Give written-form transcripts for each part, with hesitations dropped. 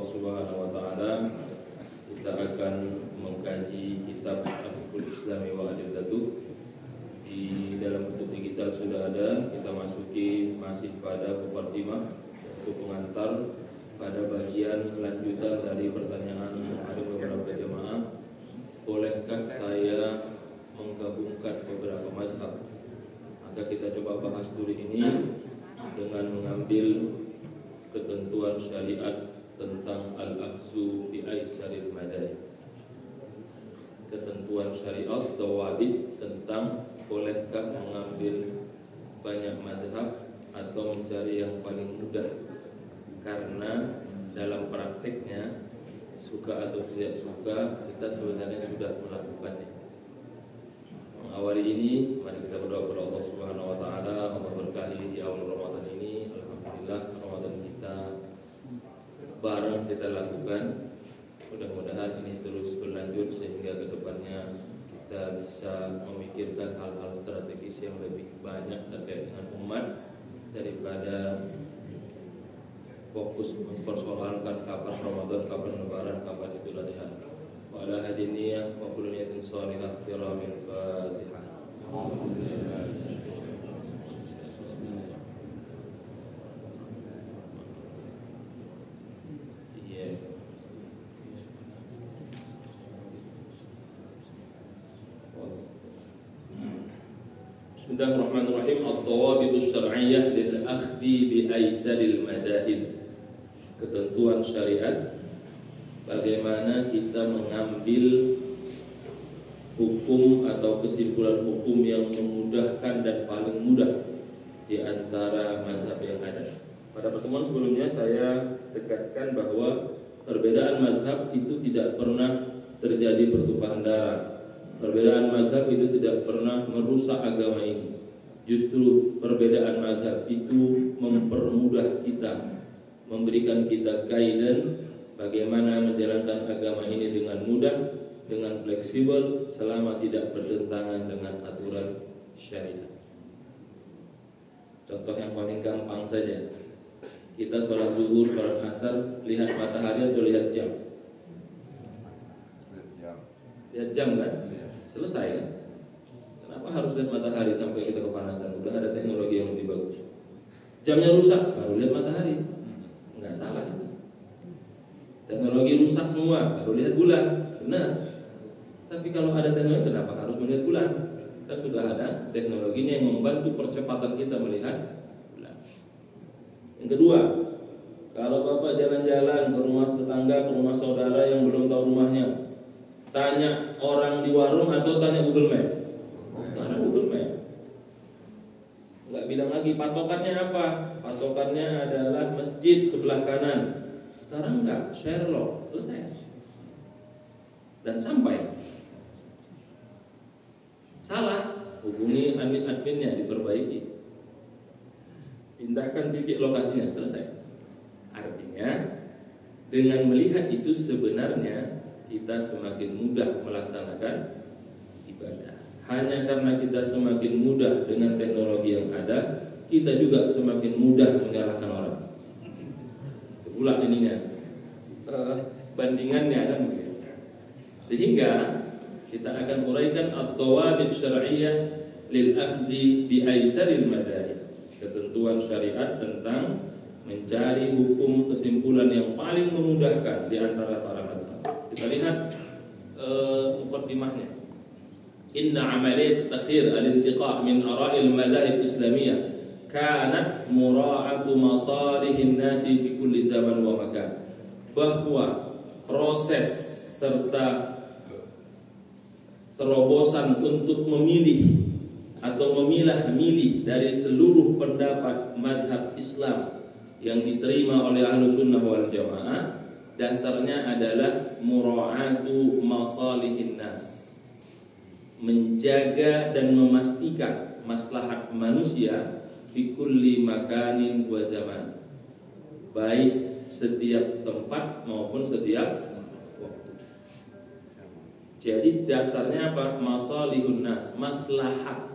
Subhanahu wa taala, kita akan mengkaji kitab Al-Fiqhul Islami wa Adillatuh. Di dalam bentuk digital sudah ada, kita masuki masih pada muqaddimah untuk pengantar pada bagian lanjutan dari pertanyaan ada beberapa jemaah. Bolehkah saya menggabungkan beberapa mazhab? Maka kita coba bahas dulu ini dengan mengambil ketentuan syariat tentang al-akhzu bi aisaril madai. Ketentuan syariat dawabit tentang bolehkah mengambil banyak mazhab atau mencari yang paling mudah, karena dalam prakteknya suka atau tidak suka kita sebenarnya sudah melakukannya. Mengawali ini, mari kita berdoa kepada Allah Subhanahu wa taala. Allah berkahi di awal Ramadan ini. Alhamdulillah Ramadan kita bareng kita lakukan. Mudah-mudahan ini terus berlanjut sehingga kedepannya kita bisa memikirkan hal-hal strategis yang lebih banyak terkait dengan umat daripada fokus mempersoalkan kapan Ramadan, kapan Lebaran, kapan Idul Adha. Wa ala hadiniyah wa kullu niyatin shalihah kiramil Fatihah. Bismillahirrahmanirrahim. Ad-dawabitus syar'iyyah lil akhdhi bi aisaril madahib. Ketentuan syariat bagaimana kita mengambil hukum atau kesimpulan hukum yang memudahkan dan paling mudah di antara mazhab yang ada. Pada pertemuan sebelumnya saya tegaskan bahwa perbedaan mazhab itu tidak pernah terjadi pertumpahan darah. Perbedaan mazhab itu tidak pernah merusak agama ini. Justru perbedaan mazhab itu mempermudah kita, memberikan kita guidance bagaimana menjalankan agama ini dengan mudah, dengan fleksibel, selama tidak bertentangan dengan aturan syariat. Contoh yang paling gampang saja, kita sholat zuhur, sholat asar, lihat matahari atau lihat jam? Lihat jam kan? Selesai kan? Kenapa harus lihat matahari sampai kita kepanasan? Udah ada teknologi yang lebih bagus. Jamnya rusak, baru lihat matahari. Enggak salah itu. Teknologi rusak semua, baru lihat bulan. Benar. Tapi kalau ada teknologi, kenapa harus melihat bulan? Kita sudah ada teknologinya yang membantu percepatan kita melihat bulan. Yang kedua, kalau Bapak jalan-jalan ke rumah tetangga, ke rumah saudara yang belum tahu rumahnya, tanya orang di warung atau tanya Google Map? Tanya Google Map. Enggak bilang lagi patokannya apa? Patokannya adalah masjid sebelah kanan. Sekarang enggak, Sherlock, selesai. Dan sampai. Salah, hubungi adminnya, diperbaiki. Pindahkan titik lokasinya, selesai. Artinya dengan melihat itu sebenarnya kita semakin mudah melaksanakan ibadah. Hanya karena kita semakin mudah dengan teknologi yang ada, kita juga semakin mudah menyalahkan orang. Itulah ininya, bandingannya kan begitu. Sehingga kita akan uraikan ad-dawabit syar'iyyah lil akhzi bi aisaril madahib. Ketentuan syariat tentang mencari hukum kesimpulan yang paling memudahkan di antara para mazhab. Kita lihat muqaddimahnya. Inna amaliyat takhir al-intiqa' min ara'il madahib islamiyah kanat mura'atu masalihin nasi fi kulli zaman wa makan. Bahwa proses serta terobosan untuk memilih atau memilah-milih dari seluruh pendapat mazhab Islam yang diterima oleh Ahlus Sunnah wal Jamaah, dasarnya adalah mura'atu masalihin nas, menjaga dan memastikan maslahat manusia fi kulli makanin wa zaman, baik setiap tempat maupun setiap waktu. Jadi dasarnya apa? Masalihun nas, maslahat.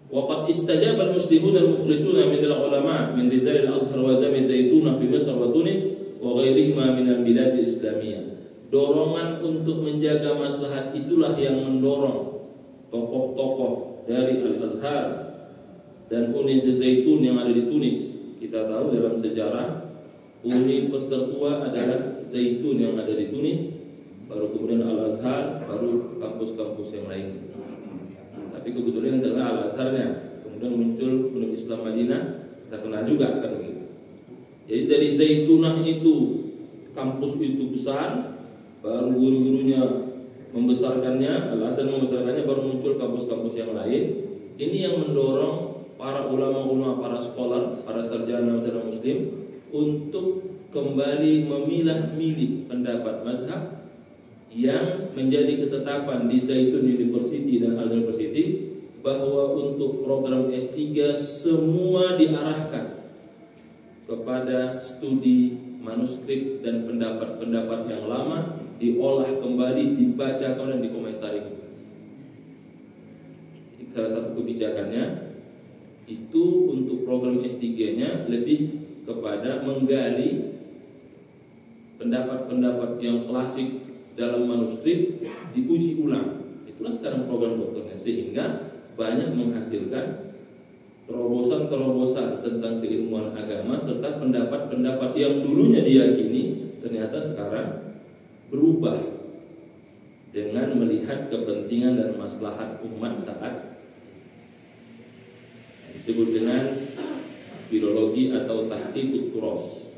Waqad istajaba al-muslimun al-mukhlisuna min al-ulama min rizal al-azhar wa zami zaituna fi Misr wa Tunis wa ghairihima min al-bilad al-islamiyah. Dorongan untuk menjaga maslahat itulah yang mendorong tokoh-tokoh dari Al-Azhar dan Uni Zaitun yang ada di Tunis. Kita tahu dalam sejarah universitas tertua adalah Zaitun yang ada di Tunis, baru kemudian Al-Azhar, baru kampus-kampus yang lain. Tapi kebetulan yang terkenal Al-Azharnya, kemudian muncul Universitas Islam Madinah, terkenal juga kan begitu. Jadi dari Zaitunah itu, kampus itu besar, baru guru-gurunya membesarkannya, Al-Azhar membesarkannya, baru muncul kampus-kampus yang lain. Ini yang mendorong para ulama-ulama, para scholar, para sarjana muslim untuk kembali memilah-milih pendapat mazhab yang menjadi ketetapan di Zaitun University dan Al University, bahwa untuk program S3 semua diarahkan kepada studi manuskrip dan pendapat-pendapat yang lama diolah kembali, dibaca dan dikomentari. Salah satu kebijakannya itu untuk program S3-nya lebih kepada menggali pendapat-pendapat yang klasik dalam manuskrip, diuji ulang. Itulah sekarang program dokternya, sehingga banyak menghasilkan terobosan-terobosan tentang keilmuan agama serta pendapat-pendapat yang dulunya diyakini ternyata sekarang berubah dengan melihat kepentingan dan maslahat umat saat disebut dengan filologi atau tahqiqut turas,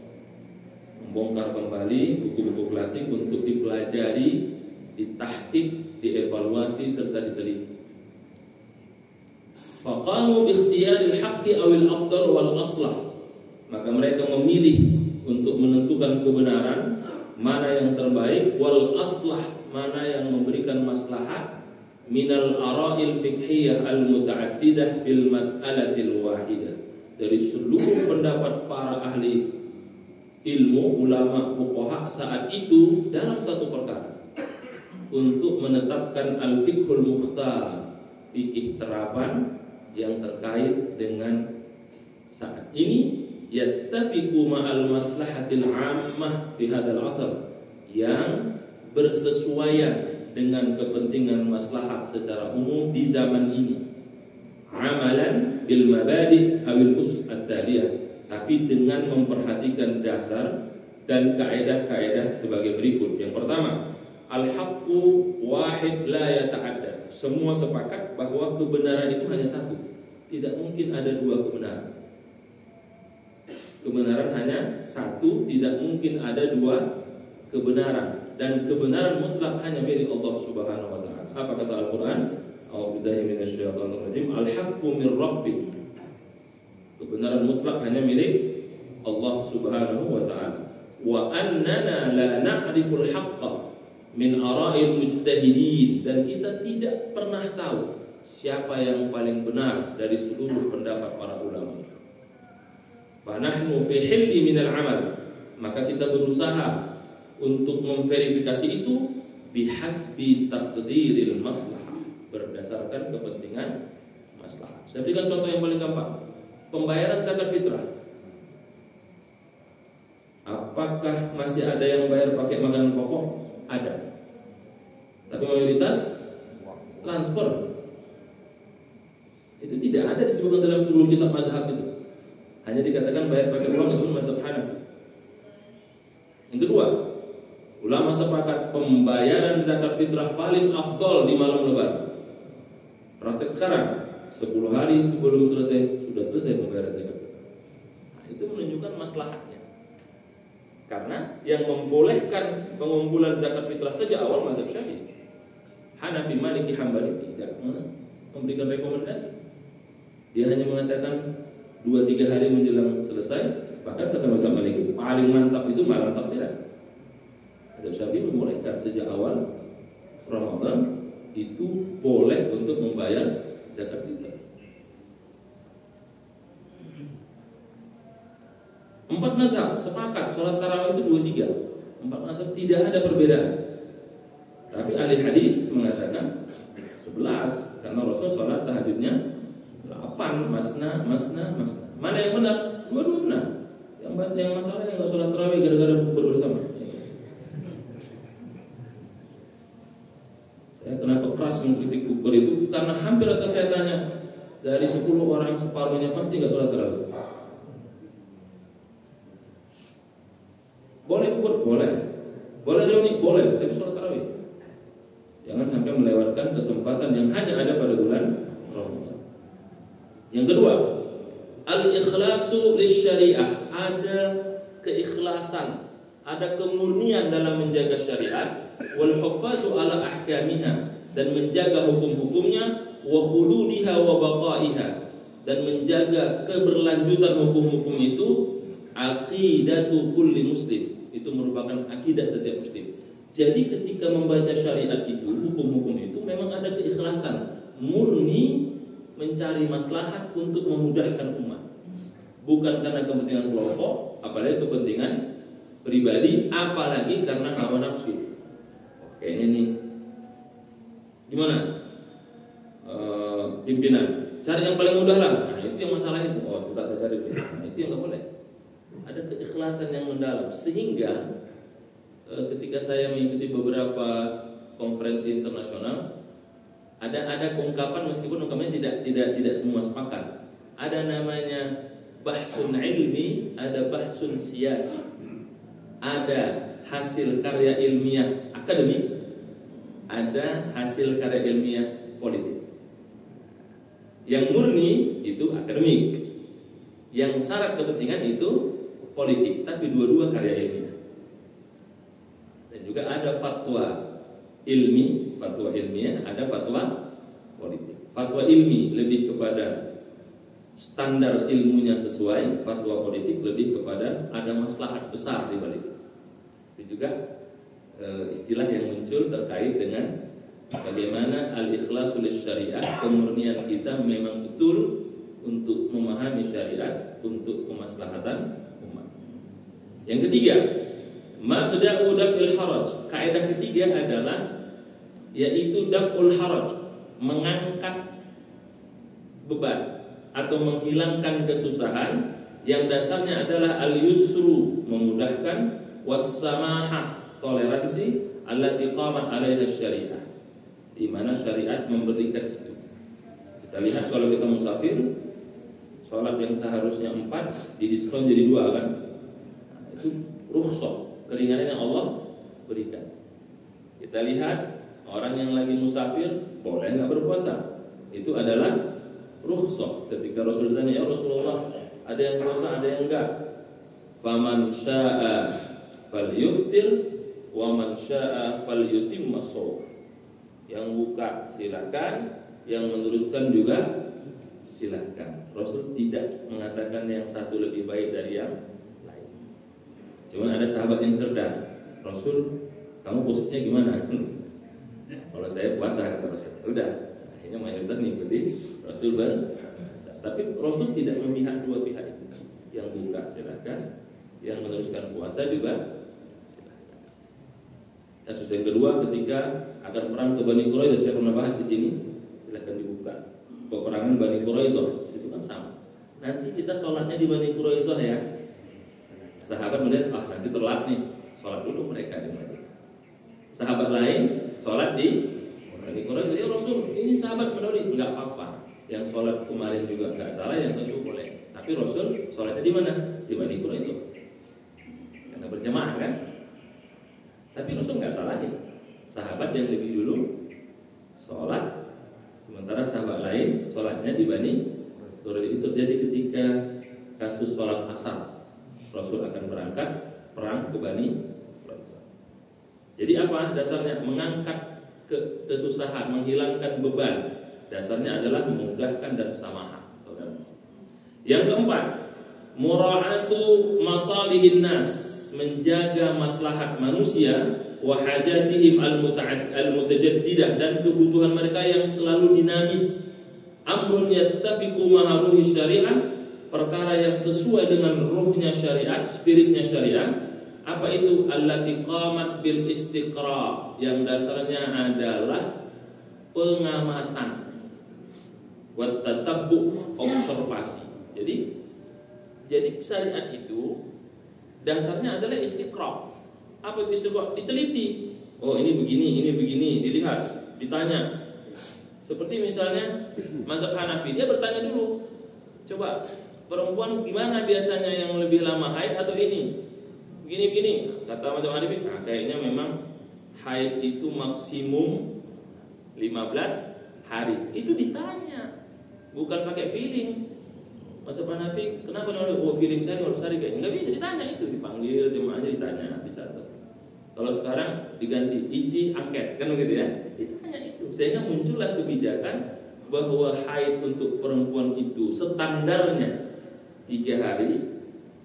membongkar kembali buku-buku klasik untuk dipelajari, ditahqiq, dievaluasi serta diteliti. Faqamu bi ikhtiyaril haqqi awil afdal wal aslah. Maka mereka memilih untuk menentukan kebenaran, mana yang terbaik, wal aslah, mana yang memberikan maslahat, minal ara'il fiqhiyah al muta'addidah bil mas'alatil wahidah. Dari seluruh pendapat para ahli ilmu, ulama, fuqaha saat itu dalam satu perkara, untuk menetapkan al-fiqhul mukhtar, fikih terapan yang terkait dengan saat ini, yattafiqu ma'al maslahatil 'ammah fi hadzal 'asr, yang bersesuaian dengan kepentingan maslahat secara umum di zaman ini, amalan bil mabadi' awil usus at-taliyah, tapi dengan memperhatikan dasar dan kaedah-kaedah sebagai berikut. Yang pertama, al-haqqu wahid la yata'adda. Semua sepakat bahwa kebenaran itu hanya satu, tidak mungkin ada dua kebenaran. Kebenaran hanya satu, tidak mungkin ada dua kebenaran, dan kebenaran mutlak hanya milik Allah Subhanahu wa taala. Apa kata Al-Qur'an? A'udzubillahi minasyaitonir rajim. Al-haqqu mir rabbik. Kebenaran mutlak hanya milik Allah Subhanahu wa taala. Wa annana la na'riful haqqa min ara'il mujtahidin, dan kita tidak pernah tahu siapa yang paling benar dari seluruh pendapat para ulama. Fa nahnu fi hilli minal amal, maka kita berusaha untuk memverifikasi itu bihasbi taqdiril maslahah, berdasarkan kepentingan maslahah. Saya berikan contoh yang paling gampang. Pembayaran zakat fitrah. Apakah masih ada yang bayar pakai makanan pokok? Ada. Tapi mayoritas transfer. Itu tidak ada disebutkan dalam seluruh kitab mazhab itu. Hanya dikatakan bayar pakai uang, itu mazhab Hanafi. Yang kedua, ulama sepakat pembayaran zakat fitrah paling afdol di malam Lebaran. Praktek sekarang 10 hari sebelum sudah selesai pembayaran zakat fitrah. Nah, itu menunjukkan maslahatnya. Karena yang membolehkan pengumpulan zakat fitrah saja awal mazhab Syafi'i. Hanafi, Maliki, Hambali tidak memberikan rekomendasi. Dia hanya mengatakan 2-3 hari menjelang selesai. Bahkan kata mazhab Maliki, paling mantap itu malam takbiran. Mazhab Syafi'i membolehkan sejak awal Ramadan itu boleh untuk membayar zakat fitrah. 4 mazhab sepakat sholat tarawih itu 2-3. 4 mazhab tidak ada perbedaan. Tapi ahli hadis mengatakan 11, karena Rasul sholat tahajudnya 8. Kapan? Masna. Mana yang benar? Dua-dua benar. Yang masalah yang nggak sholat tarawih gara-gara bukber bersama. Saya kenapa keras mengkritik bukber itu? Karena hampir atas saya tanya, dari 10 orang separuhnya pasti nggak sholat tarawih. Boleh bukber? Boleh. Boleh reuni? Boleh. Tapi sholat tarawih jangan sampai melewatkan kesempatan yang hanya ada pada bulan Ramadan. Yang kedua, al-ikhlasu lisyariah, ada keikhlasan, ada kemurnian dalam menjaga syariat, wal hufazu ala ahkamiha, dan menjaga hukum-hukumnya, wa khuludiha wa baqaiha, dan menjaga keberlanjutan hukum-hukum itu. Aqidatu kulli muslim, itu merupakan akidah setiap muslim. Jadi ketika membaca syariat itu, hukum-hukum itu memang ada keikhlasan, murni mencari maslahat untuk memudahkan umat. Bukan karena kepentingan kelompok, apalagi kepentingan pribadi, apalagi karena hawa nafsu. Kayaknya nih, gimana? Pimpinan, cari yang paling mudah lah. Nah itu yang masalah itu. Oh sebentar saya cari. Nah, itu yang nggak boleh. Ada keikhlasan yang mendalam, sehingga ketika saya mengikuti beberapa konferensi internasional, ada ungkapan, meskipun ungkapannya tidak semua sepakat. Ada namanya bahsun ilmi, ada bahsun siasi. Ada hasil karya ilmiah akademik, ada hasil karya ilmiah politik. Yang murni itu akademik, yang syarat kepentingan itu politik, tapi dua-dua karya ilmiah. Dan juga ada fatwa ilmiah, ada fatwa politik. Fatwa ilmi lebih kepada standar ilmunya sesuai, fatwa politik lebih kepada ada maslahat besar di balik itu. Itu juga istilah yang muncul terkait dengan bagaimana al-ikhlasul syariah, kemurnian kita memang betul untuk memahami syariat untuk kemaslahatan umat. Yang ketiga, mabda'u daf'il haraj. Kaidah ketiga adalah yaitu daf'ul haraj, mengangkat beban atau menghilangkan kesusahan, yang dasarnya adalah al-yusru, memudahkan, was-samahah, toleransi, allati qamat 'alaiha syariah, di mana syariat memberikan itu. Kita lihat kalau kita musafir, sholat yang seharusnya 4 didiskon jadi 2 kan? Nah, itu rukhsah, keringanan yang Allah berikan. Kita lihat orang yang lagi musafir boleh nggak berpuasa, itu adalah rukhsah. Ketika Rasul ditanya, ya Rasulullah, ada yang puasa, ada yang enggak. Faman syaa falyuftir wa man syaa falyutimma shaum. Yang buka silakan, yang meneruskan juga silakan. Rasul tidak mengatakan yang satu lebih baik dari yang lain. Cuma ada sahabat yang cerdas. Rasul, kamu posisinya gimana? Kalau saya puasa, kata Rasul. Udah, akhirnya mayoritas mengikuti Rasul berpuasa. Tapi Rasul tidak memihak dua pihak itu. Yang buka silakan, yang meneruskan puasa juga silakan. Kasus yang kedua, ketika akan perang ke Bani Quraisyah, saya pernah bahas di sini. Silakan dibuka. Peperangan Bani Quraisyah itu kan sama. Nanti kita sholatnya di Bani Quraisyah ya. Sahabat melihat, nanti telat nih, sholat dulu mereka di Madinah. Sahabat lain sholat di Bani Quraisyah. Ya Rasul, ini sahabat menolak, enggak apa-apa. Yang sholat kemarin juga enggak salah, yang kedua boleh. Tapi Rasul sholatnya di mana? Di Bani Quraisyah. Karena berjamaah kan. Tapi Rasul enggak salahin. Sahabat yang lebih dulu sholat, sementara sahabat lain sholatnya di Bani Quraisyah. Itu terjadi ketika kasus sholat asar. Rasul akan berangkat perang ke Bani Quraisyah. Jadi apa dasarnya? Mengangkat kesusahan, menghilangkan beban. Dasarnya adalah memudahkan dan samahah, toleransi. Yang keempat, mura'atu masalihin nas, menjaga maslahat manusia, wa hajatihim al-mutajaddidah, dan kebutuhan mereka yang selalu dinamis. Amrun yattafiqu ma'a ruhi syariah, perkara yang sesuai dengan ruhnya syariat, spiritnya syariat. Apa itu? Allati qamat bil istiqra, yang dasarnya adalah pengamatan, wa tatabbu, observasi. Jadi syariat itu dasarnya adalah istiqra. Apa itu istiqra? Diteliti. Oh ini begini, dilihat, ditanya. Seperti misalnya mazhab Hanafi, dia bertanya dulu. Coba perempuan gimana biasanya yang lebih lama, haid atau ini? Begini. Kata mazhab Hanafi, nah, kayaknya memang haid itu maksimum 15 hari. Itu ditanya, bukan pakai feeling. Mazhab Hanafi, kenapa nih? Oh feeling saya 15 hari kayaknya. Nggak bisa ditanya itu, dipanggil jemaahnya, ditanya, dicatat. Kalau sekarang diganti isi angket, kan begitu ya? Ditanya itu, sehingga muncullah kebijakan bahwa haid untuk perempuan itu standarnya 3 hari,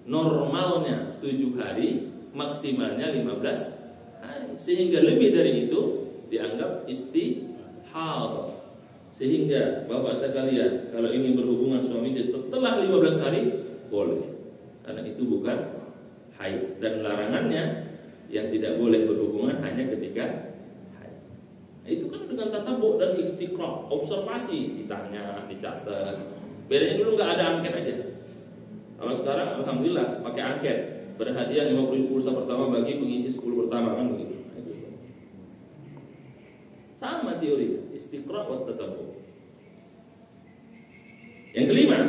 normalnya 7 hari, maksimalnya 15 hari. Sehingga lebih dari itu dianggap istihadhah. Sehingga bapak sekalian, kalau ingin berhubungan suami istri setelah 15 hari boleh, karena itu bukan haid, dan larangannya yang tidak boleh berhubungan hanya ketika haid. Nah, itu kan dengan tatabuk dan istiqra, observasi, ditanya, dicatat. Bedanya dulu nggak ada angket aja. Kalau sekarang alhamdulillah pakai angket, berhadiah 50.000 pulsa pertama bagi pengisi 10 pertama, kan begitu. Sama teori istiqra wa tatabuk. Yang kelima,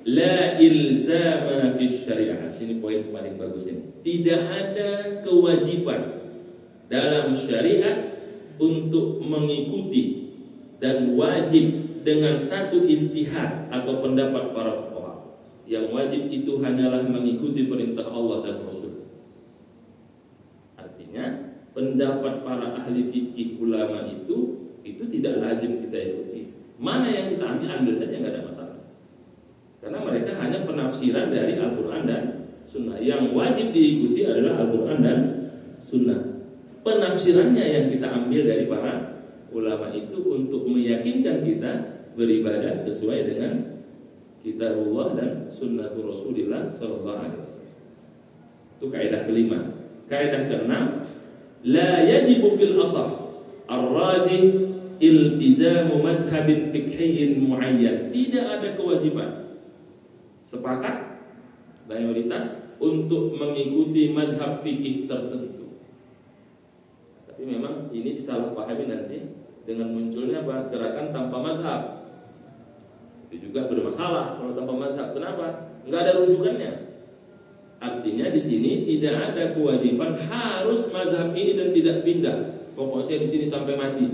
la ilzama fi syariah. Sini poin paling bagus ini. Tidak ada kewajiban dalam syariat untuk mengikuti dan wajib dengan satu ijtihad atau pendapat para fuqaha. Yang wajib itu hanyalah mengikuti perintah Allah dan Rasul. Artinya pendapat para ahli fikih ulama itu tidak lazim kita ikuti. Mana yang kita ambil saja, nggak ada masalah. Karena mereka hanya penafsiran dari Al-Quran dan Sunnah. Yang wajib diikuti adalah Al-Quran dan Sunnah. Penafsirannya yang kita ambil dari para ulama itu untuk meyakinkan kita beribadah sesuai dengan Kitabullah dan Sunnatul Rasulillah Sallallahu Alaihi Wasallam. Itu kaidah kelima. Kaidah keenam, la yajibu fil asah ar-rajih iltizamu mazhabin fiqhiyyin muayyan. Tidak ada kewajiban, sepakat mayoritas untuk mengikuti mazhab fikih tertentu. Tapi memang ini disalahpahami nanti dengan munculnya apa? Gerakan tanpa mazhab. Itu juga bermasalah kalau tanpa mazhab. Kenapa? Enggak ada rujukannya. Artinya di sini tidak ada kewajiban harus mazhab ini dan tidak pindah. Pokoknya di sini sampai mati.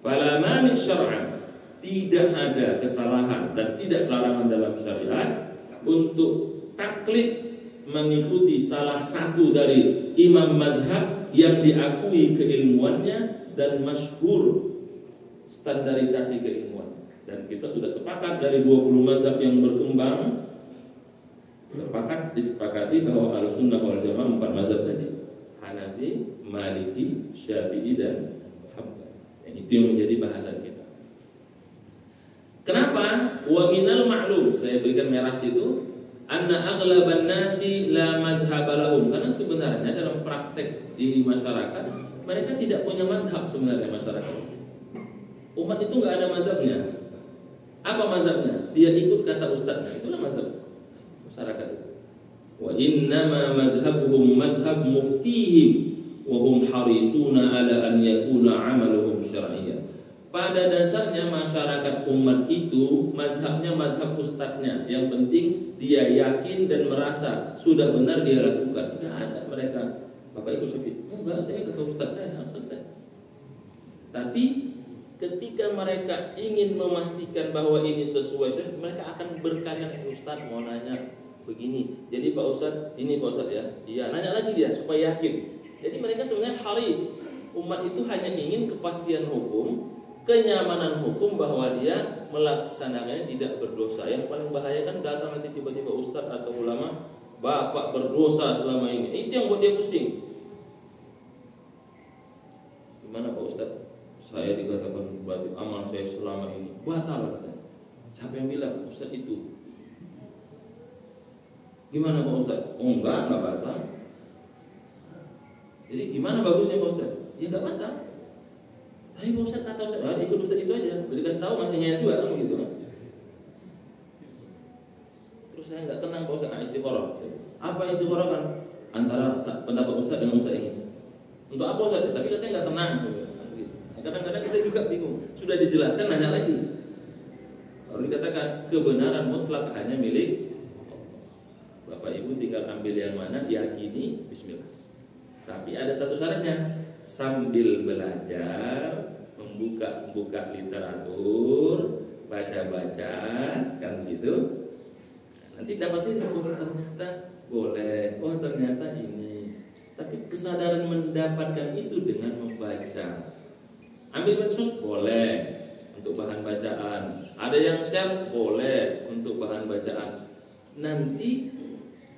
Fala mani syar'an. Tidak ada kesalahan dan tidak larangan dalam syariat untuk taklid mengikuti salah satu dari imam mazhab yang diakui keilmuannya dan masyhur standarisasi keilmuan. Dan kita sudah sepakat dari 20 mazhab yang berkembang, disepakati bahwa Ahlussunnah wal Jamaah 4 mazhab tadi, Hanafi, Maliki, Syafi'i dan Hambali. Itu yang menjadi bahasan kita. Kenapa? Wa minal ma'lum, saya berikan merah situ, anna aghlaban nasi la mazhab lahum. Karena sebenarnya dalam praktek di masyarakat mereka tidak punya mazhab sebenarnya masyarakat. Umat itu nggak ada mazhabnya. Apa mazhabnya? Dia ikut kata ustaz. Itulah mazhab masyarakat. Wa innama mazhabuhum mazhab muftihim wa hum harisuna ala an yakuna amaluhum syar'iyyah. Pada dasarnya masyarakat umat itu mazhabnya mazhab ustadznya. Yang penting dia yakin dan merasa sudah benar dia lakukan. Tidak ada mereka, Bapak ikut Syafi'i. Enggak, saya kata ustadz saya, selesai. Tapi ketika mereka ingin memastikan bahwa ini sesuai, mereka akan berkarya. Ustadz mau nanya begini, jadi Pak Ustadz ini Pak Ustadz ya, iya nanya lagi dia supaya yakin. Jadi mereka sebenarnya haris. Umat itu hanya ingin kepastian hukum, kenyamanan hukum bahwa dia melaksanakannya tidak berdosa. Yang paling bahaya kan datang nanti tiba-tiba ustadz atau ulama, bapak berdosa selama ini. Itu yang buat dia pusing. Gimana Pak Ustadz? Saya dikatakan berarti amal saya selama ini batal katanya. Siapa yang bilang Ustadz itu? Gimana Pak Ustadz? Oh enggak batal. Jadi gimana bagusnya Pak Ustadz? Ya enggak batal. Tapi Pak Ustaz kata Ustaz, ikut Ustaz itu aja. Dikasih tahu masih nyayat juga kan begitu kan. Terus saya nggak tenang Pak Ustaz, istikharah. Apa istikharah kan? Antara pendapat Ustaz dengan Ustaz ini. Untuk apa Ustaz? Tapi katanya nggak tenang. Kadang-kadang kita juga bingung. Sudah dijelaskan nanya lagi. Kalau dikatakan kebenaran mutlak hanya milik Bapak Ibu tinggal ambil yang mana, yakini, bismillah. Tapi ada satu syaratnya, sambil belajar, membuka literatur, baca-baca, kan gitu. Nanti dapat pasti ternyata boleh, oh ternyata ini. Tapi kesadaran mendapatkan itu dengan membaca. Ambil medsos boleh untuk bahan bacaan. Ada yang share boleh untuk bahan bacaan. Nanti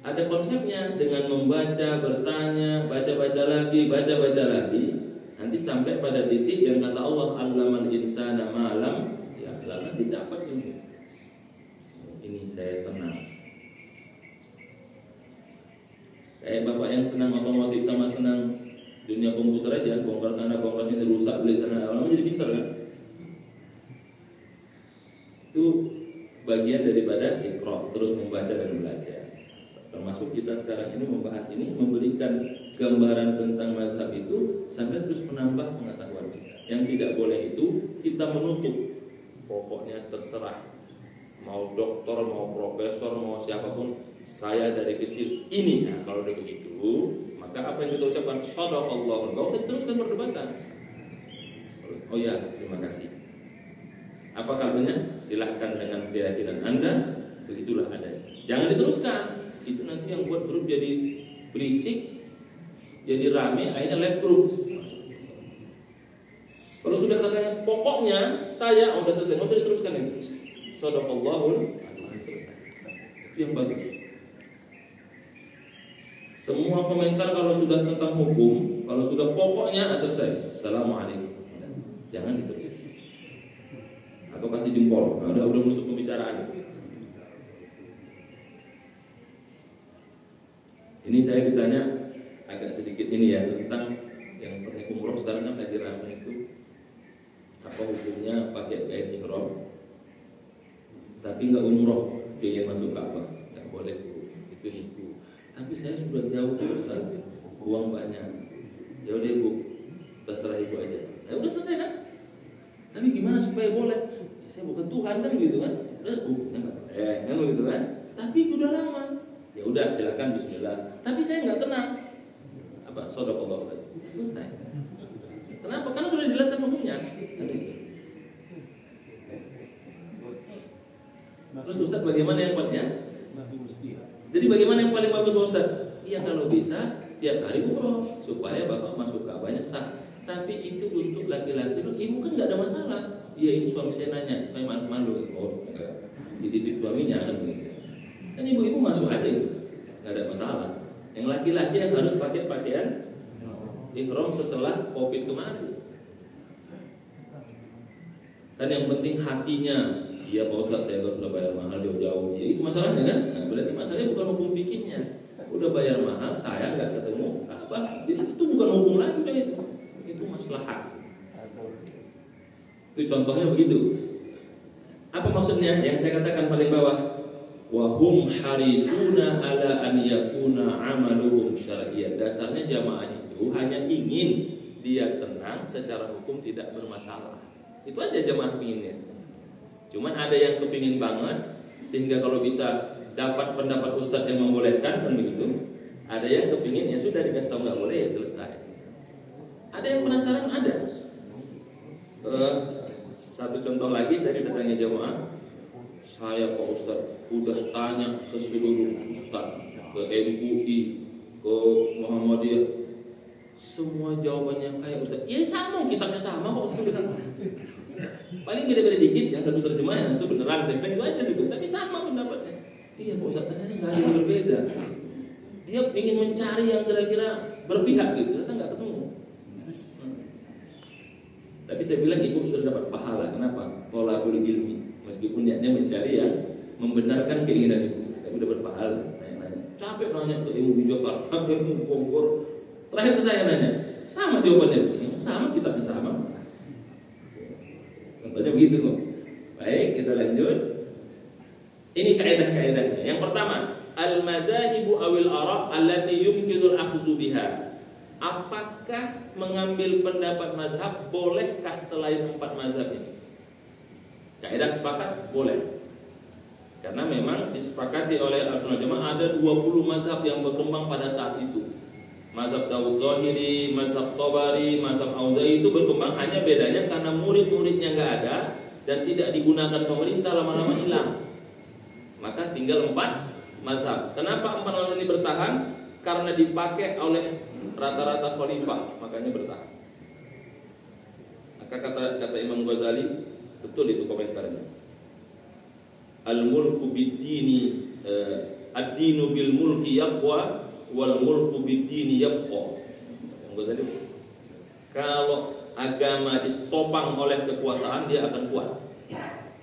ada konsepnya dengan membaca, bertanya, baca-baca lagi, nanti sampai pada titik yang kata Allah, allamal insana ma'lam, ya nanti dapat ini. Ini saya tenang. Kayak bapak yang senang otomotif sama senang dunia komputer aja, bongkar sana, bongkar sini, rusak, beli sana, lama jadi pintar kan? Itu bagian daripada iqra, terus membaca dan belajar. Termasuk kita sekarang ini membahas ini, memberikan gambaran tentang mazhab itu sampai terus menambah pengetahuan kita. Yang tidak boleh itu kita menutup. Pokoknya terserah, mau doktor, mau profesor, mau siapapun, saya dari kecil ini. Nah, kalau udah begitu, maka apa yang kita ucapkan shadaqallahu, enggak usah teruskan perdebatan. Oh ya, terima kasih. Apa kabarnya? Silahkan dengan keyakinan Anda, begitulah adanya. Jangan diteruskan. Itu nanti yang buat grup jadi berisik, jadi rame, akhirnya live grup. Kalau sudah katanya pokoknya saya udah selesai, nggak usah diteruskan itu. Shadaqallahul selesai. Itu yang bagus. Semua komentar kalau sudah tentang hukum, kalau sudah pokoknya selesai. Assalamualaikum. Jangan diteruskan. Atau kasih jempol. Nah, udah menutup pembicaraan. Ini saya ditanya agak sedikit ini ya tentang yang pergi umroh sekarang kan lagi ramai itu, apa hukumnya pakai kain ihram tapi nggak umroh, ingin masuk Ka'bah, nggak boleh itu nipu. Tapi saya sudah jauh Ustaz, uang banyak, ya udah Ibu, terserah Ibu aja. Ya udah selesai kan? Tapi gimana supaya boleh? Ya, saya bukan Tuhan kan gitu kan? Kan gitu kan? Tapi udah lama. Ya udah silakan bismillah. Tapi saya nggak tenang. Apa shadaqallahu selesai. Kenapa? Karena sudah dijelaskan hukumnya. Terus Ustaz bagaimana yang paling ya? Jadi bagaimana yang paling bagus Ustaz? Iya kalau bisa tiap hari umroh supaya Bapak masuk Ka'bahnya sah. Tapi itu untuk laki-laki, ibu kan nggak ada masalah. Iya ini suami saya nanya, saya malu. Oh, dititip suaminya kan begitu. Kan ibu-ibu masuk aja itu, nggak ada masalah. Yang laki-laki yang harus pakai pakaian ihram setelah Covid kemarin. Kan yang penting hatinya. Iya Pak Ustaz, saya sudah bayar mahal jauh-jauh. Ya itu masalahnya kan. Nah, berarti masalahnya bukan hukum fikihnya. Udah bayar mahal, saya nggak ketemu Ka'bah. Jadi itu bukan hukum lagi, udah itu maslahat. Itu contohnya begitu. Apa maksudnya? Yang saya katakan paling bawah. Wahum harisuna ala an yakuna amaluhum syar'iyyan. Dasarnya jamaah itu hanya ingin dia tenang secara hukum tidak bermasalah. Itu aja jamaah pinginnya. Cuman ada yang kepingin banget sehingga kalau bisa dapat pendapat ustadz yang membolehkan kan begitu. Ada yang kepingin ya sudah dikasih tahu nggak boleh ya selesai. Ada yang penasaran ada. Satu contoh lagi saya sudah tanya jamaah. Saya Pak Ustadz udah tanya ke seluruh ustadz, ke MUI, ke Muhammadiyah, semua jawabannya kayak Ustadz. Ya sama, kitabnya sama kok Ustadz bilang. Paling beda-beda dikit, yang satu terjemah, yang satu beneran, saya bilang itu aja sih, tapi sama pendapatnya. Iya Pak Ustadz, ternyata nggak ada yang berbeda. Dia ingin mencari yang kira-kira berpihak gitu, ternyata nggak ketemu. Tapi saya bilang ibu sudah dapat pahala. Kenapa? Tolabul ilmi. Meskipun niatnya mencari yang membenarkan keinginan ibu, tapi udah berpahala. Nanya-nanya. Capek nanya ke ilmu di Jakarta, Bogor. Terakhir ke saya nanya, sama jawabannya. Sama, kitabnya sama. begitu kok. Baik, kita lanjut. Ini kaidah-kaidahnya. Yang pertama, al-mazahibu awil ara' allati yumkinul akhdhu biha. Apakah mengambil pendapat mazhab bolehkah selain 4 mazhab ini? Kaidah sepakat boleh. Karena memang disepakati oleh Ahlussunnah Jamaah ada 20 mazhab yang berkembang pada saat itu. Mazhab Daud Zahiri, mazhab Tabari, mazhab Auza'i itu berkembang, hanya bedanya karena murid-muridnya nggak ada dan tidak digunakan pemerintah, lama-lama hilang. Maka tinggal 4 mazhab. Kenapa 4 mazhab ini bertahan? Karena dipakai oleh rata-rata khalifah, makanya bertahan. Maka kata Imam Ghazali, betul itu komentarnya. Al-mulku bid-dini ad-dinu bil mulki yaqwa wal mulku bid-dini yabqa. Kalau agama ditopang oleh kekuasaan, dia akan kuat.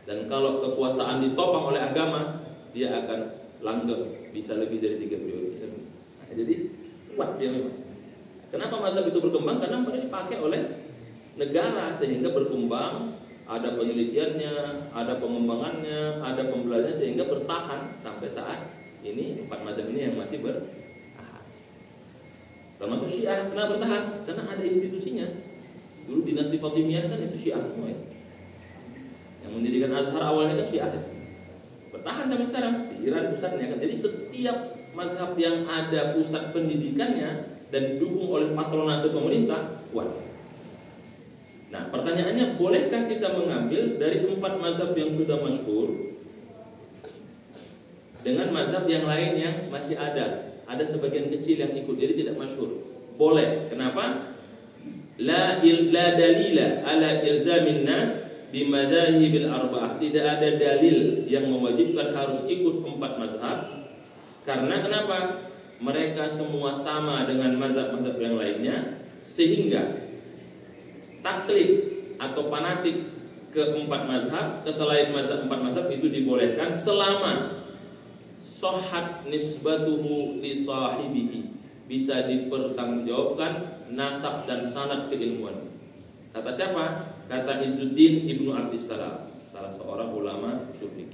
Dan kalau kekuasaan ditopang oleh agama, dia akan langgeng, bisa lebih dari 3 periode. Nah, jadi kuat dia memang. Kenapa mazhab itu berkembang? Karena mereka dipakai oleh negara sehingga berkembang. Ada penelitiannya, ada pengembangannya, ada pembelajarannya, sehingga bertahan sampai saat ini 4 mazhab ini yang masih bertahan. Termasuk Syiah, kenapa bertahan? Karena ada institusinya. Dulu dinasti Fatimiyah kan itu Syiah semua ya. Yang mendirikan Azhar awalnya kan Syiah ya. Bertahan sampai sekarang di Iran pusatnya kan. Jadi setiap mazhab yang ada pusat pendidikannya dan didukung oleh patronase pemerintah kuat. Nah, pertanyaannya, bolehkah kita mengambil dari 4 mazhab yang sudah masyhur dengan mazhab yang lain yang masih ada? Ada sebagian kecil yang ikut, jadi tidak masyhur. Boleh. Kenapa? La dalila ala ilzamin nas bimadzahibil arba'ah. Tidak ada dalil yang mewajibkan harus ikut 4 mazhab. Karena kenapa? Mereka semua sama dengan mazhab-mazhab yang lainnya, sehingga taklid atau fanatik ke 4 mazhab, ke selain mazhab 4 mazhab itu dibolehkan selama sahhat nisbatuhu li sahibihi, bisa dipertanggungjawabkan nasab dan sanad keilmuan. Kata siapa? Kata Izzuddin Ibnu Abdissalam, salah seorang ulama sufi.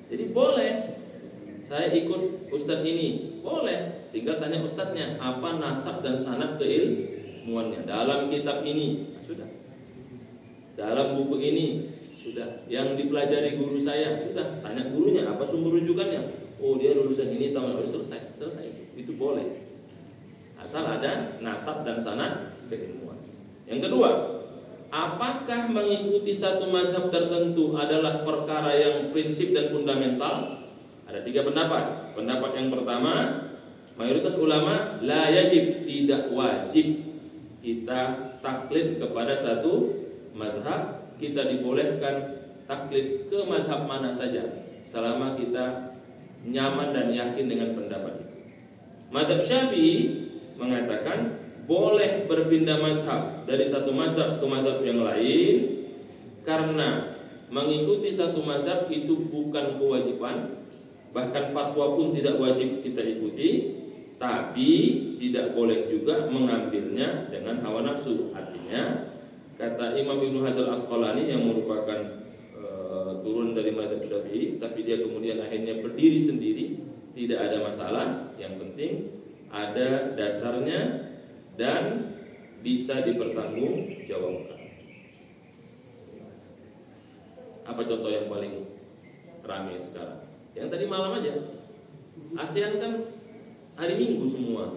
Jadi boleh saya ikut ustadz ini, boleh, tinggal tanya ustadznya apa nasab dan sanad keilmuannya dalam kitab ini. Sudah. Dalam buku ini sudah. Yang dipelajari guru saya sudah. Tanya gurunya apa sumber rujukannya. Oh, dia lulusan ini tahun lalu, selesai. Itu boleh. Asal ada nasab dan sanad keilmuan. Yang kedua, apakah mengikuti satu mazhab tertentu adalah perkara yang prinsip dan fundamental? Ada 3 pendapat. Pendapat yang pertama, mayoritas ulama la yajib, tidak wajib kita taklid kepada satu mazhab. Kita dibolehkan taklid ke mazhab mana saja selama kita nyaman dan yakin dengan pendapat itu. Mazhab Syafi'i mengatakan boleh berpindah mazhab dari satu mazhab ke mazhab yang lain, karena mengikuti satu mazhab itu bukan kewajiban, bahkan fatwa pun tidak wajib kita ikuti. Tapi tidak boleh juga mengambilnya dengan hawa nafsu. Artinya, kata Imam Ibnu Hajar Asqalani yang merupakan turun dari mazhab Syafi'i, tapi dia kemudian akhirnya berdiri sendiri, tidak ada masalah. Yang penting ada dasarnya dan bisa dipertanggungjawabkan. Apa contoh yang paling ramai sekarang? Yang tadi malam aja, ASEAN kan hari Minggu semua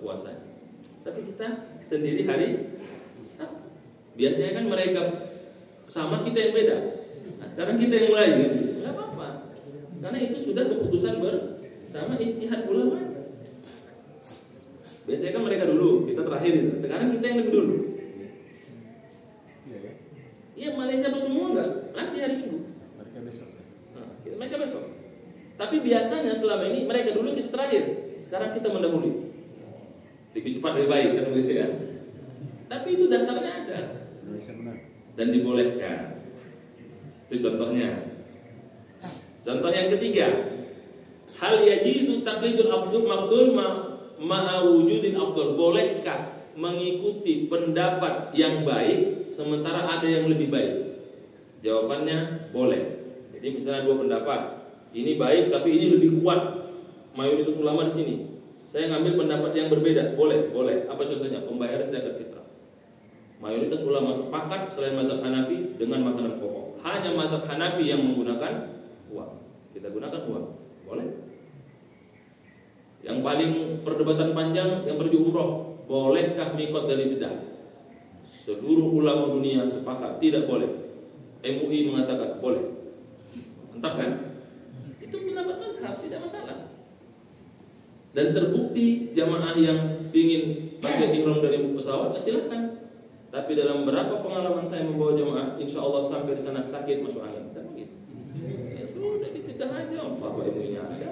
puasanya. Tapi kita sendiri hari Sabtu. Biasanya kan mereka sama, kita yang beda. Nah, sekarang kita yang mulai kan? Enggak apa-apa. Karena itu sudah keputusan bersama istihad ulama. Biasanya kan mereka dulu, kita terakhir. Sekarang kita yang lebih dulu. Iya, Malaysia apa semua enggak? Nanti hari Minggu. Mereka besok. Nah, mereka besok. Tapi biasanya selama ini mereka dulu, kita terakhir. Sekarang kita mendahului. Lebih cepat lebih baik kan begitu ya. Tapi itu dasarnya ada. Dan dibolehkan. Itu contohnya. Contoh yang ketiga, hal yajizu taqlidul mafdul ma'a wujudil afdal. Bolehkah mengikuti pendapat yang baik sementara ada yang lebih baik? Jawabannya boleh. Jadi misalnya dua pendapat, ini baik tapi ini lebih kuat mayoritas ulama di sini. Saya ngambil pendapat yang berbeda, boleh, boleh. Apa contohnya? Pembayaran zakat fitrah. Mayoritas ulama sepakat selain mazhab Hanafi dengan makanan pokok. Hanya mazhab Hanafi yang menggunakan uang. Kita gunakan uang, boleh. Yang paling perdebatan panjang yang pergi umroh, bolehkah mikot dari Jeddah? Seluruh ulama dunia sepakat tidak boleh. MUI mengatakan boleh. Entah kan? Itu pendapat mazhab, tidak masalah. Dan terbukti jamaah yang ingin pakai ihram dari pesawat, silahkan. Tapi dalam berapa pengalaman saya membawa jamaah, insya Allah sampai di sana sakit masuk angin. Kan begitu. Ya sudah di Jeddah aja, apa MUI-nya ada.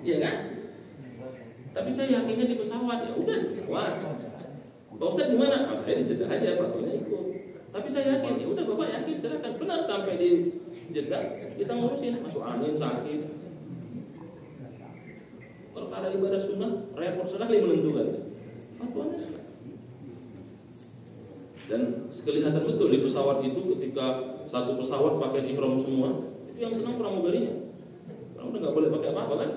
Iya kan? Tapi saya yakinnya di pesawat, ya udah di pesawat. Pak Ustadz di mana? Ah, saya di Jeddah aja, fatwanya ikut. Tapi saya yakin, ya udah Bapak yakin, silakan. Benar sampai di Jeddah kita ngurusin masuk angin, sakit. Perkara ibadah sunnah repot sekali menentukan. Fatwanya jelas. Dan kelihatan betul di pesawat itu ketika satu pesawat pakai ihram semua, itu yang senang pramugarinya. Karena udah nggak boleh pakai apa-apa kan?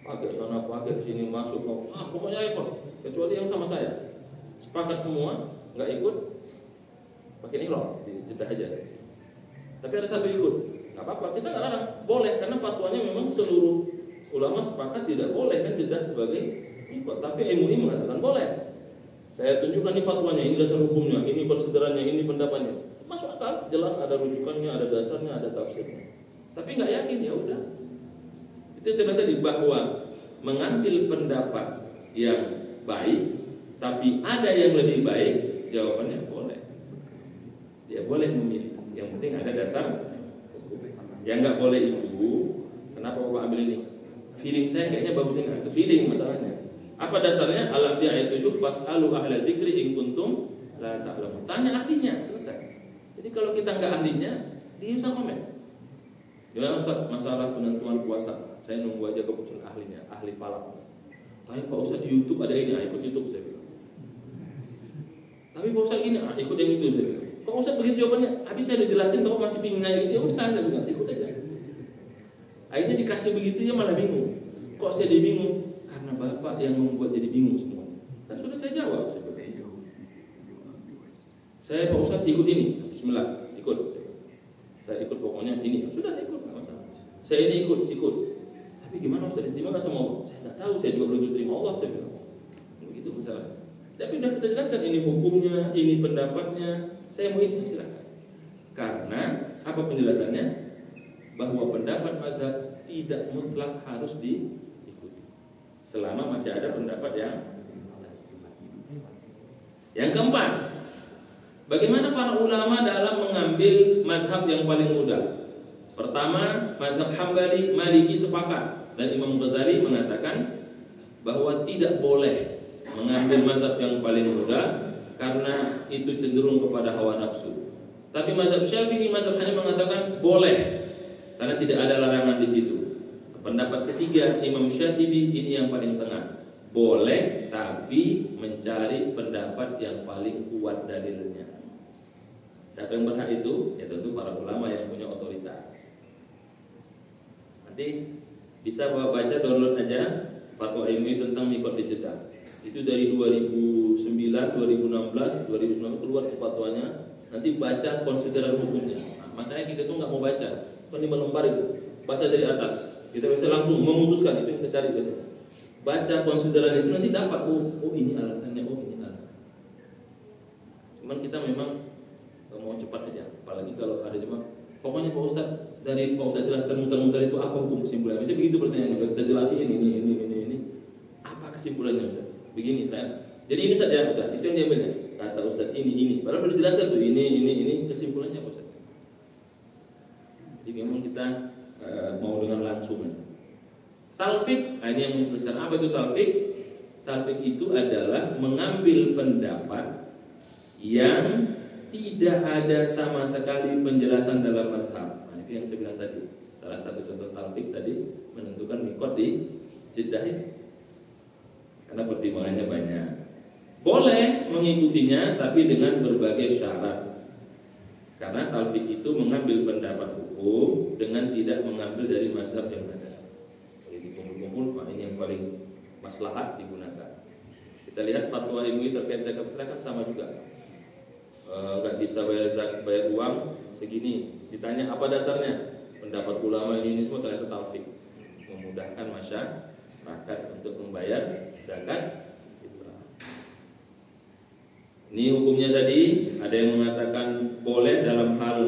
Pakai sana, pakai sini, masuk, pokoknya repot. Kecuali yang sama saya, sepakat semua, nggak ikut, pakai ihram di Jeddah aja. Tapi ada satu ikut, nggak apa-apa, kita nggak larang, boleh karena fatwanya memang seluruh ulama sepakat tidak boleh kan Jeddah sebagai ikut. Tapi MUI mengatakan boleh. Saya tunjukkan ini fatwanya, ini dasar hukumnya, ini konsiderannya, ini pendapatnya. Masuk akal, jelas ada rujukannya, ada dasarnya, ada tafsirnya. Tapi nggak yakin, ya udah. Itu sebenarnya tadi bahwa mengambil pendapat yang baik, tapi ada yang lebih baik, jawabannya boleh. Dia boleh memilih. Yang penting ada dasar hukum. Yang nggak boleh itu, kenapa Bapak ambil ini? Feeling saya kayaknya bagus ini, itu feeling masalahnya. Apa dasarnya? Alam dia ayat 7, fas'alu ahla zikri in kuntum la ta'lamun. Tanya ahlinya, selesai. Jadi kalau kita nggak ahlinya, dia usah komen. Gimana Ustaz masalah penentuan puasa? Saya nunggu aja keputusan ahlinya, ahli falak. Tapi Pak Ustaz di YouTube ada ini, ikut YouTube saya bilang. Tapi Pak Ustaz ini, ikut yang itu saya bilang. Pak Ustaz begitu jawabannya, habis saya udah jelasin Bapak masih bingung aja. Ya udah saya bilang, ikut aja. Akhirnya dikasih begitu dia malah bingung. Kok saya bingung? Karena Bapak yang membuat jadi bingung semua. Kan sudah saya jawab. Saya Pak Ustaz ikut ini, bismillah, ikut. Saya ikut pokoknya ini, sudah ikut. Saya ini ikut. Tapi gimana Ustaz, diterima nggak sama Allah? Saya nggak tahu, saya juga belum diterima Allah, saya bilang. Begitu masalah. Tapi sudah kita jelaskan ini hukumnya, ini pendapatnya. Saya mau ini silakan. Karena apa penjelasannya? Bahwa pendapat mazhab tidak mutlak harus diikuti. Selama masih ada pendapat yang keempat, bagaimana para ulama dalam mengambil mazhab yang paling mudah? Pertama, mazhab Hambali, Maliki sepakat, dan Imam Ghazali mengatakan bahwa tidak boleh mengambil mazhab yang paling mudah karena itu cenderung kepada hawa nafsu. Tapi mazhab Syafi'i, mazhab Hanafi mengatakan boleh karena tidak ada larangan di situ. Pendapat ketiga Imam Syatibi ini yang paling tengah, boleh tapi mencari pendapat yang paling kuat dalilnya. Siapa yang berhak itu? Ya tentu para ulama yang punya otoritas. Nanti bisa baca download aja fatwa MUI tentang mikot di Jeddah. Itu dari 2009, 2016, 2019 keluar ke fatwanya. Nanti baca konsideran hukumnya. Nah, masalahnya kita tuh nggak mau baca, kan 5 lembar itu. Baca dari atas. Kita bisa langsung memutuskan, itu yang kita cari baca. Baca konsideran itu nanti dapat. Oh ini alasannya, oh ini alasannya. Cuman kita memang mau cepat aja, apalagi kalau ada jemaah. Pokoknya Pak Ustaz, dari Pak Ustaz jelaskan muter-muter itu apa hukum kesimpulannya? Bisa begitu pertanyaannya, kita jelasin ini. Apa kesimpulannya Ustaz? Begini kan? Jadi ini saja udah, itu yang diambilnya. Kata Ustaz ini. Padahal sudah dijelaskan tuh ini kesimpulannya Pak Ustaz. Jadi memang kita mau dengan langsung aja. Talfik, ini yang muncul sekarang. Apa itu talfik? Talfik itu adalah mengambil pendapat yang tidak ada sama sekali penjelasan dalam mazhab. Nah, itu yang saya bilang tadi. Salah satu contoh talfik tadi menentukan mikot di Jeddah ini. Karena pertimbangannya banyak. Boleh mengikutinya tapi dengan berbagai syarat. Karena talfik itu mengambil pendapat hukum dengan tidak mengambil dari mazhab yang ada. Jadi kumpul-kumpul, ini yang paling maslahat digunakan. Kita lihat fatwa MUI terkait zakat fitrah kan sama juga. Nggak bisa bayar uang segini. Ditanya apa dasarnya? Pendapat ulama ini semua ternyata talfik, memudahkan masyarakat untuk membayar zakat. Ini hukumnya tadi, ada yang mengatakan boleh dalam hal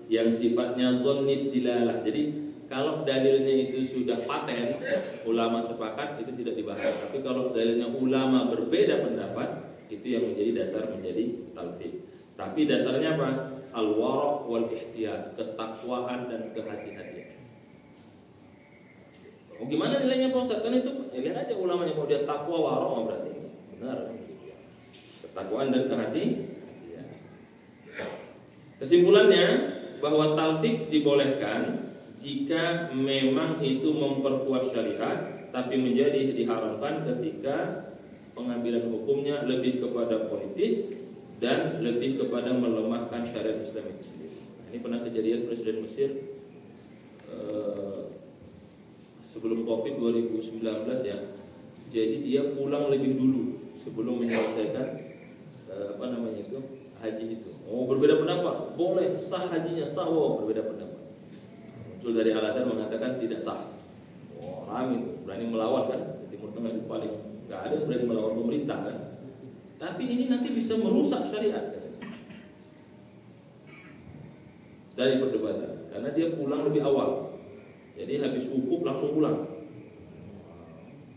yang sifatnya zonnid dilalah. Jadi kalau dalilnya itu sudah paten, ulama sepakat, itu tidak dibahas. Tapi kalau dalilnya ulama berbeda pendapat, itu yang menjadi dasar menjadi talfik. Tapi dasarnya apa? Al-wara' wal ihtiyat, ketakwaan dan kehati-hatian. Oh, gimana nilainya Pak Ustaz? Kan itu lihat aja ulamanya, kalau dia takwa wara' berarti benar. Ketakwaan dan kehati-hatian. Kesimpulannya bahwa talfik dibolehkan jika memang itu memperkuat syariat, tapi menjadi diharamkan ketika pengambilan hukumnya lebih kepada politis dan lebih kepada melemahkan syariat Islam itu sendiri. Ini pernah kejadian Presiden Mesir sebelum Covid 2019 ya. Jadi dia pulang lebih dulu sebelum menyelesaikan haji itu. Oh, berbeda pendapat, boleh sah hajinya, sah. Oh, berbeda pendapat. Muncul dari alasan mengatakan tidak sah. Oh, orang itu berani melawan kan? Di Timur Tengah itu paling nggak ada yang berani melawan pemerintah kan? Tapi ini nanti bisa merusak syariat dari perdebatan, karena dia pulang lebih awal. Jadi habis wukuf langsung pulang.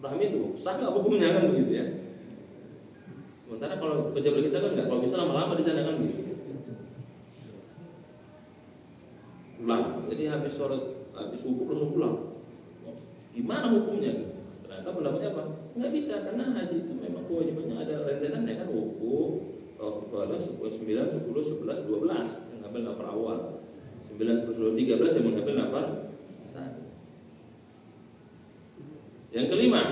Paham itu? Sah nggak hukumnya kan begitu ya? Sementara kalau pejabat kita kan nggak, kalau bisa lama-lama di sana kan gitu. Pulang, jadi habis wukuf langsung pulang. Gimana hukumnya? Ternyata pendapatnya apa? Nggak bisa, karena haji itu memang kewajibannya ada rentetannya kan, wukuf, 9, 10, 11, 12 yang ngambil nafar awal, 9, 10, 13 yang mengambil nafar sani. Yang kelima,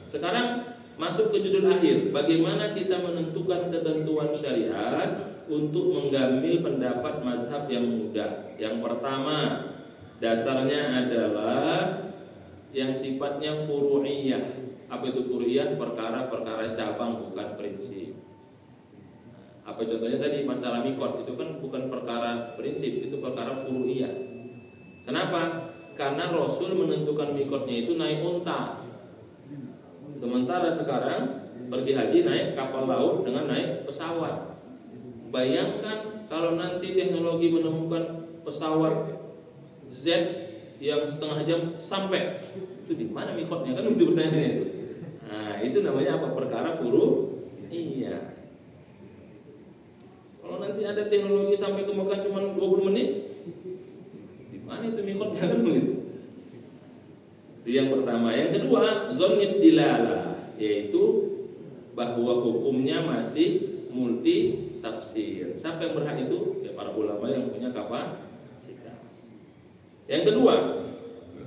sekarang masuk ke judul akhir, bagaimana kita menentukan ketentuan syariat untuk mengambil pendapat mazhab yang mudah. Yang pertama, dasarnya adalah yang sifatnya furu'iyah. Apa itu furu'iyah? Perkara-perkara cabang, bukan prinsip. Apa contohnya tadi masalah mikot, itu kan bukan perkara prinsip, itu perkara furu'iyah. Kenapa? Karena Rasul menentukan mikotnya itu naik unta. Sementara sekarang pergi haji naik kapal laut dengan naik pesawat. Bayangkan kalau nanti teknologi menemukan pesawat Z yang setengah jam sampai, itu di mana mikotnya kan, itu pertanyaannya itu. Nah, itu namanya apa? Perkara furu'iyah. Kalau nanti ada teknologi sampai ke Mekah cuma 20 menit, di mana itu mikotnya kan begitu. Itu yang pertama. Yang kedua, zonnid dilalah, yaitu bahwa hukumnya masih multi tafsir. Sampai yang berhak itu ya para ulama yang punya kapasitas. Yang kedua,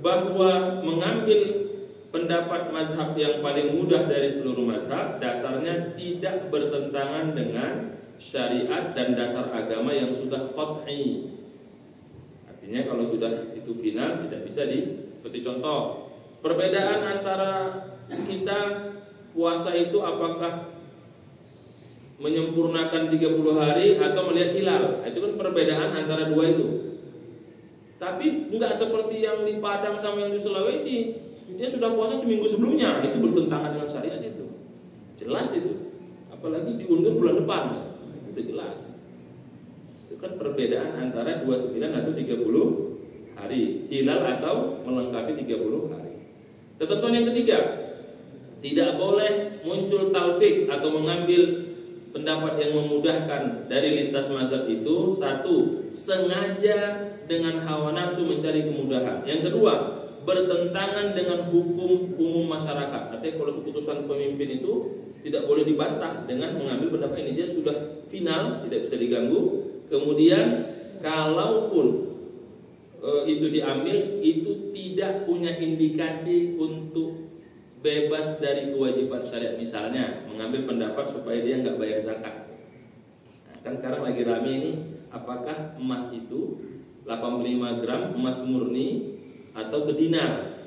bahwa mengambil pendapat mazhab yang paling mudah dari seluruh mazhab, dasarnya tidak bertentangan dengan syariat dan dasar agama yang sudah qat'i. Artinya kalau sudah itu final, tidak bisa seperti contoh, perbedaan antara kita puasa itu apakah menyempurnakan 30 hari atau melihat hilal. Itu kan perbedaan antara dua itu. Tapi enggak seperti yang di Padang sama yang di Sulawesi. Dia sudah puasa seminggu sebelumnya, itu bertentangan dengan syariat itu. Jelas itu. Apalagi diundur bulan depan. Itu jelas. Itu kan perbedaan antara 29 atau 30 hari, hilal atau melengkapi 30 hari. Ketentuan yang ketiga, tidak boleh muncul talfik atau mengambil pendapat yang memudahkan dari lintas mazhab itu. Satu, sengaja dengan hawa nafsu mencari kemudahan. Yang kedua, bertentangan dengan hukum umum masyarakat. Artinya kalau keputusan pemimpin itu tidak boleh dibantah dengan mengambil pendapat ini, dia sudah final, tidak bisa diganggu. Kemudian kalaupun itu diambil, itu tidak punya indikasi untuk bebas dari kewajiban syariat, misalnya mengambil pendapat supaya dia nggak bayar zakat. Nah, kan sekarang lagi rame ini, apakah emas itu 85 gram emas murni atau bedinar?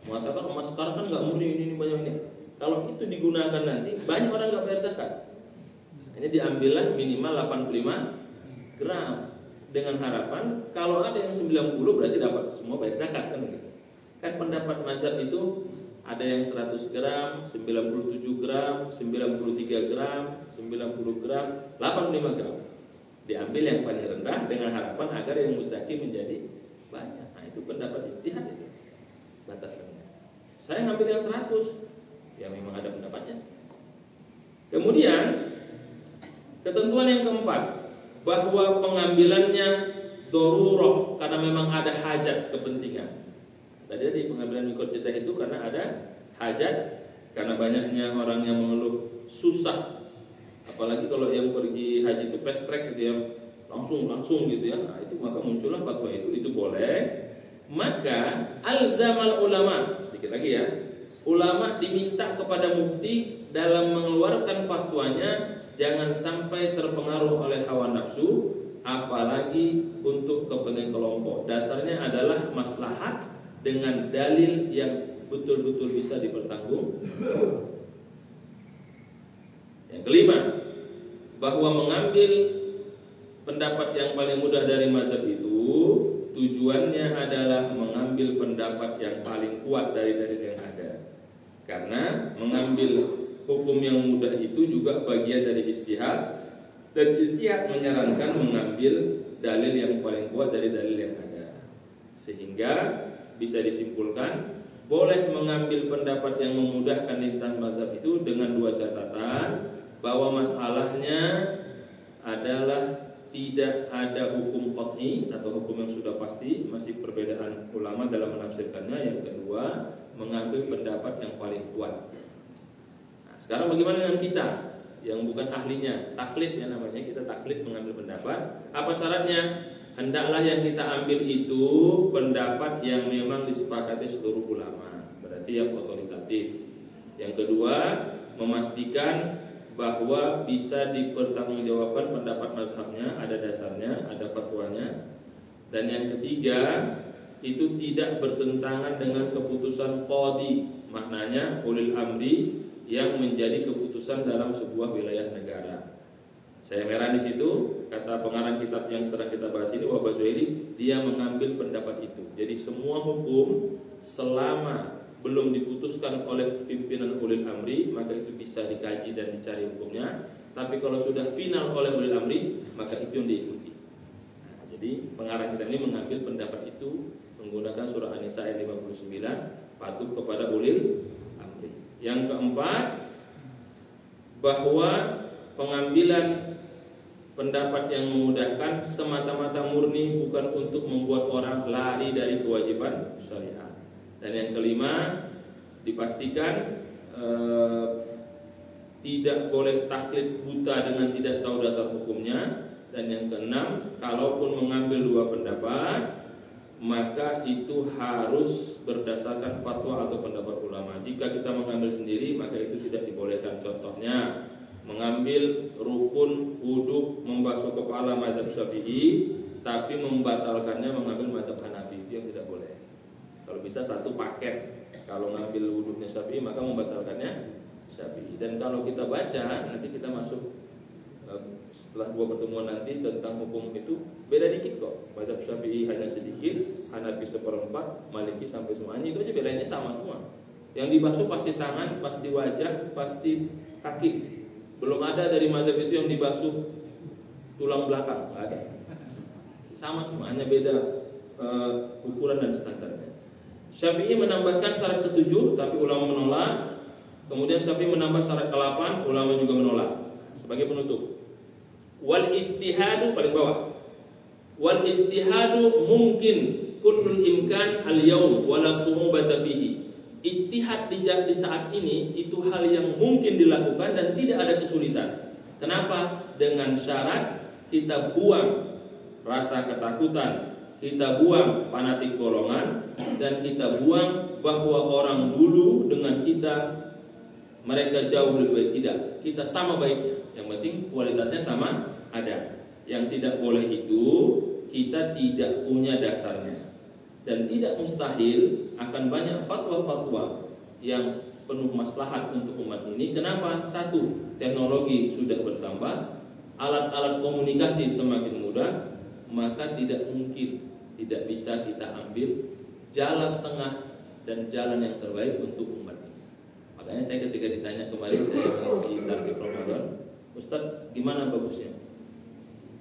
Mengatakan emas sekarang kan nggak murni, ini banyak ini. Kalau itu digunakan nanti banyak orang nggak bayar zakat. Ini diambillah minimal 85 gram dengan harapan kalau ada yang 90 berarti dapat semua bayar zakat kan gitu. Kan pendapat mazhab itu ada yang 100 gram, 97 gram, 93 gram, 90 gram, 85 gram. Diambil yang paling rendah dengan harapan agar yang muzaki menjadi banyak. Nah, itu pendapat ijtihad itu batasannya. Saya ngambil yang 100. Ya memang ada pendapatnya. Kemudian ketentuan yang keempat, bahwa pengambilannya daruroh karena memang ada hajat kepentingan. Tadi pengambilan mikot jatah itu karena ada hajat, karena banyaknya orang yang mengeluh susah. Apalagi kalau yang pergi haji itu fast track gitu, yang langsung gitu ya. Nah, itu maka muncullah fatwa itu boleh. Maka alzamal ulama, sedikit lagi ya. Ulama diminta kepada mufti dalam mengeluarkan fatwanya jangan sampai terpengaruh oleh hawa nafsu, apalagi untuk kepentingan kelompok. Dasarnya adalah maslahat dengan dalil yang betul-betul bisa dipertanggung. Yang kelima, bahwa mengambil pendapat yang paling mudah dari mazhab itu tujuannya adalah mengambil pendapat yang paling kuat dari dalil yang ada. Karena mengambil hukum yang mudah itu juga bagian dari ijtihad, dan ijtihad menyarankan mengambil dalil yang paling kuat dari dalil yang ada. Sehingga bisa disimpulkan boleh mengambil pendapat yang memudahkan lintas mazhab itu dengan dua catatan, bahwa masalahnya adalah tidak ada hukum qat'i atau hukum yang sudah pasti, masih perbedaan ulama dalam menafsirkannya. Yang kedua, mengambil pendapat yang paling kuat. Nah, sekarang bagaimana dengan kita yang bukan ahlinya, taklid ya namanya, kita taklid mengambil pendapat. Apa syaratnya? Hendaklah yang kita ambil itu pendapat yang memang disepakati seluruh ulama, berarti yang otoritatif. Yang kedua, memastikan bahwa bisa dipertanggungjawabkan pendapat mazhabnya, ada dasarnya, ada fatwanya. Dan yang ketiga, itu tidak bertentangan dengan keputusan qadhi, maknanya ulil amri yang menjadi keputusan dalam sebuah wilayah negara. Saya merah di situ, kata pengarang kitab yang sedang kita bahas ini, Wahbah Zuhaili, dia mengambil pendapat itu. Jadi semua hukum selama belum diputuskan oleh pimpinan ulil amri, maka itu bisa dikaji dan dicari hukumnya. Tapi kalau sudah final oleh ulil amri, maka itu yang diikuti. Nah, jadi pengarang kitab ini mengambil pendapat itu menggunakan surah An-Nisa ayat 59, patuh kepada ulil amri. Yang keempat, bahwa pengambilan pendapat yang memudahkan semata-mata murni bukan untuk membuat orang lari dari kewajiban syariat. Dan yang kelima, dipastikan tidak boleh taklid buta dengan tidak tahu dasar hukumnya. Dan yang keenam, kalaupun mengambil dua pendapat, maka itu harus berdasarkan fatwa atau pendapat ulama. Jika kita mengambil sendiri, maka itu tidak dibolehkan. Contohnya, mengambil rukun wudu membasuh kepala mazhab Syafi'i, tapi membatalkannya mengambil mazhab Hanafi, itu yang tidak boleh. Kalau bisa satu paket. Kalau ngambil wudunya Syafi'i, maka membatalkannya Syafi'i. Dan kalau kita baca, nanti kita masuk setelah dua pertemuan nanti tentang hukum itu beda dikit kok. Mazhab Syafi'i hanya sedikit, Hanafi seperempat, Maliki sampai semuanya, itu aja bedanya sama semua. Yang dibasuh pasti tangan, pasti wajah, pasti kaki. Belum ada dari mazhab itu yang dibasuh tulang belakang, nggak ada. Sama semua, hanya beda ukuran dan standarnya. Syafi'i menambahkan syarat ke-7, tapi ulama menolak. Kemudian Syafi'i menambah syarat ke-8, ulama juga menolak. Sebagai penutup, wal ijtihadu paling bawah. Wal ijtihadu mungkin kullul imkan al-yaum wala su'ubata fihi. Ijtihad di saat ini itu hal yang mungkin dilakukan dan tidak ada kesulitan. Kenapa? Dengan syarat kita buang rasa ketakutan, kita buang fanatik golongan, dan kita buang bahwa orang dulu dengan kita mereka jauh lebih baik. Tidak, kita sama baiknya. Yang penting kualitasnya sama ada. Yang tidak boleh itu kita tidak punya dasarnya. Dan tidak mustahil akan banyak fatwa-fatwa yang penuh maslahat untuk umat ini. Kenapa? Satu, teknologi sudah bertambah, alat-alat komunikasi semakin mudah, maka tidak mungkin tidak bisa kita ambil jalan tengah dan jalan yang terbaik untuk umat ini. Makanya saya ketika ditanya kemarin saya mengisi target Ramadan, Ustaz gimana bagusnya?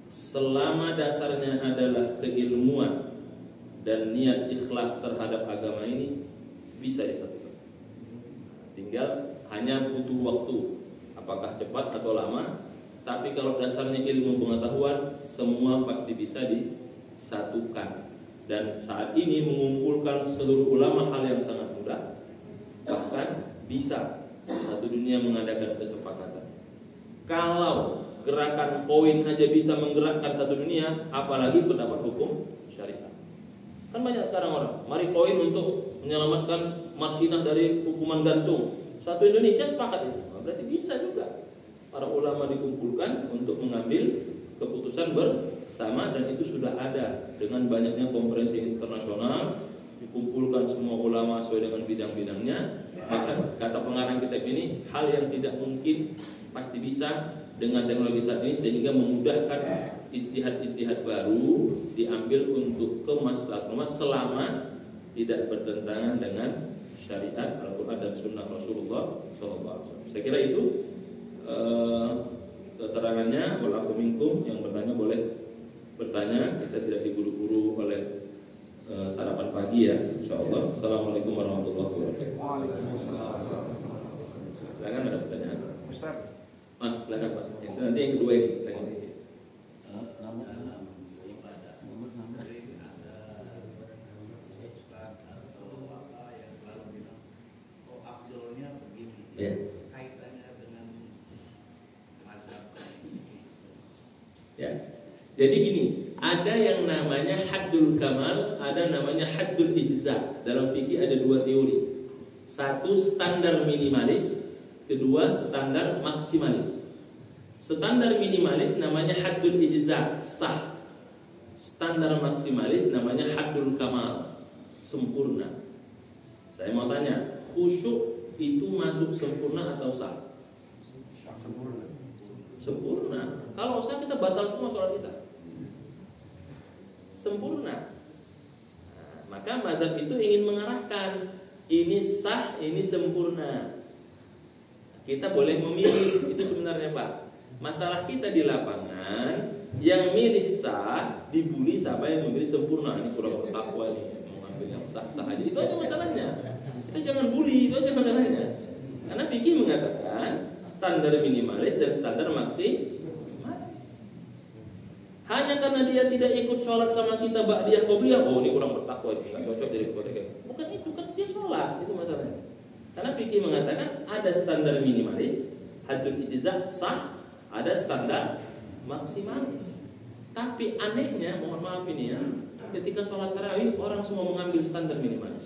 Selama dasarnya adalah keilmuan dan niat ikhlas terhadap agama ini, bisa disatukan. Tinggal hanya butuh waktu, apakah cepat atau lama. Tapi kalau dasarnya ilmu pengetahuan, semua pasti bisa disatukan. Dan saat ini mengumpulkan seluruh ulama hal yang sangat mudah. Bahkan bisa satu dunia mengadakan kesepakatan. Kalau gerakan poin aja bisa menggerakkan satu dunia, apalagi pendapat hukum syariat. Kan banyak sekarang orang, mari poin untuk menyelamatkan Marsinah dari hukuman gantung. Satu Indonesia sepakat itu, berarti bisa juga. Para ulama dikumpulkan untuk mengambil keputusan bersama, dan itu sudah ada dengan banyaknya konferensi internasional, dikumpulkan semua ulama sesuai dengan bidang-bidangnya. Maka kata pengarang kitab ini, hal yang tidak mungkin pasti bisa dengan teknologi saat ini, sehingga memudahkan istihad-istihad baru diambil untuk kemaslahatan umat selama tidak bertentangan dengan syariat Al-Quran dan Sunnah Rasulullah SAW. Saya kira itu keterangannya. Walafu minkum, yang bertanya boleh bertanya, kita tidak diburu-buru oleh sarapan pagi ya, insyaallah. Assalamualaikum warahmatullahi wabarakatuh. Silakan, ada pertanyaan Ustaz? Silakan Pak. Itu nanti yang kedua ini, silakan. Ya. Ya. Jadi gini, ada yang namanya haddul kamal, ada namanya haddul ijza. Dalam fikih ada dua teori. Satu standar minimalis, kedua standar maksimalis. Standar minimalis namanya haddul ijza, sah. Standar maksimalis namanya haddul kamal, sempurna. Saya mau tanya, khusyuk itu masuk sempurna atau sah? Sempurna. Sempurna. Kalau sah kita batal semua sholat kita. Sempurna. Nah, maka mazhab itu ingin mengarahkan ini sah, ini sempurna. Kita boleh memilih, itu sebenarnya Pak. Masalah kita di lapangan, yang milih sah dibully sama yang memilih sempurna. Ini kurang bertakwa nih, mengambil yang sah-sah aja. Itu aja masalahnya. Kita jangan bully, itu aja masalahnya. Karena fikih mengatakan standar minimalis dan standar maksimalis. Hanya karena dia tidak ikut sholat sama kita ba'diyah qobliyah, oh ini kurang bertakwa, itu nggak cocok jadi ketua TKI. Bukan itu, kan dia sholat, itu masalahnya. Karena fikih mengatakan ada standar minimalis, haddul ijza sah, ada standar maksimalis. Tapi anehnya, mohon maaf ini ya, ketika sholat tarawih orang semua mengambil standar minimalis.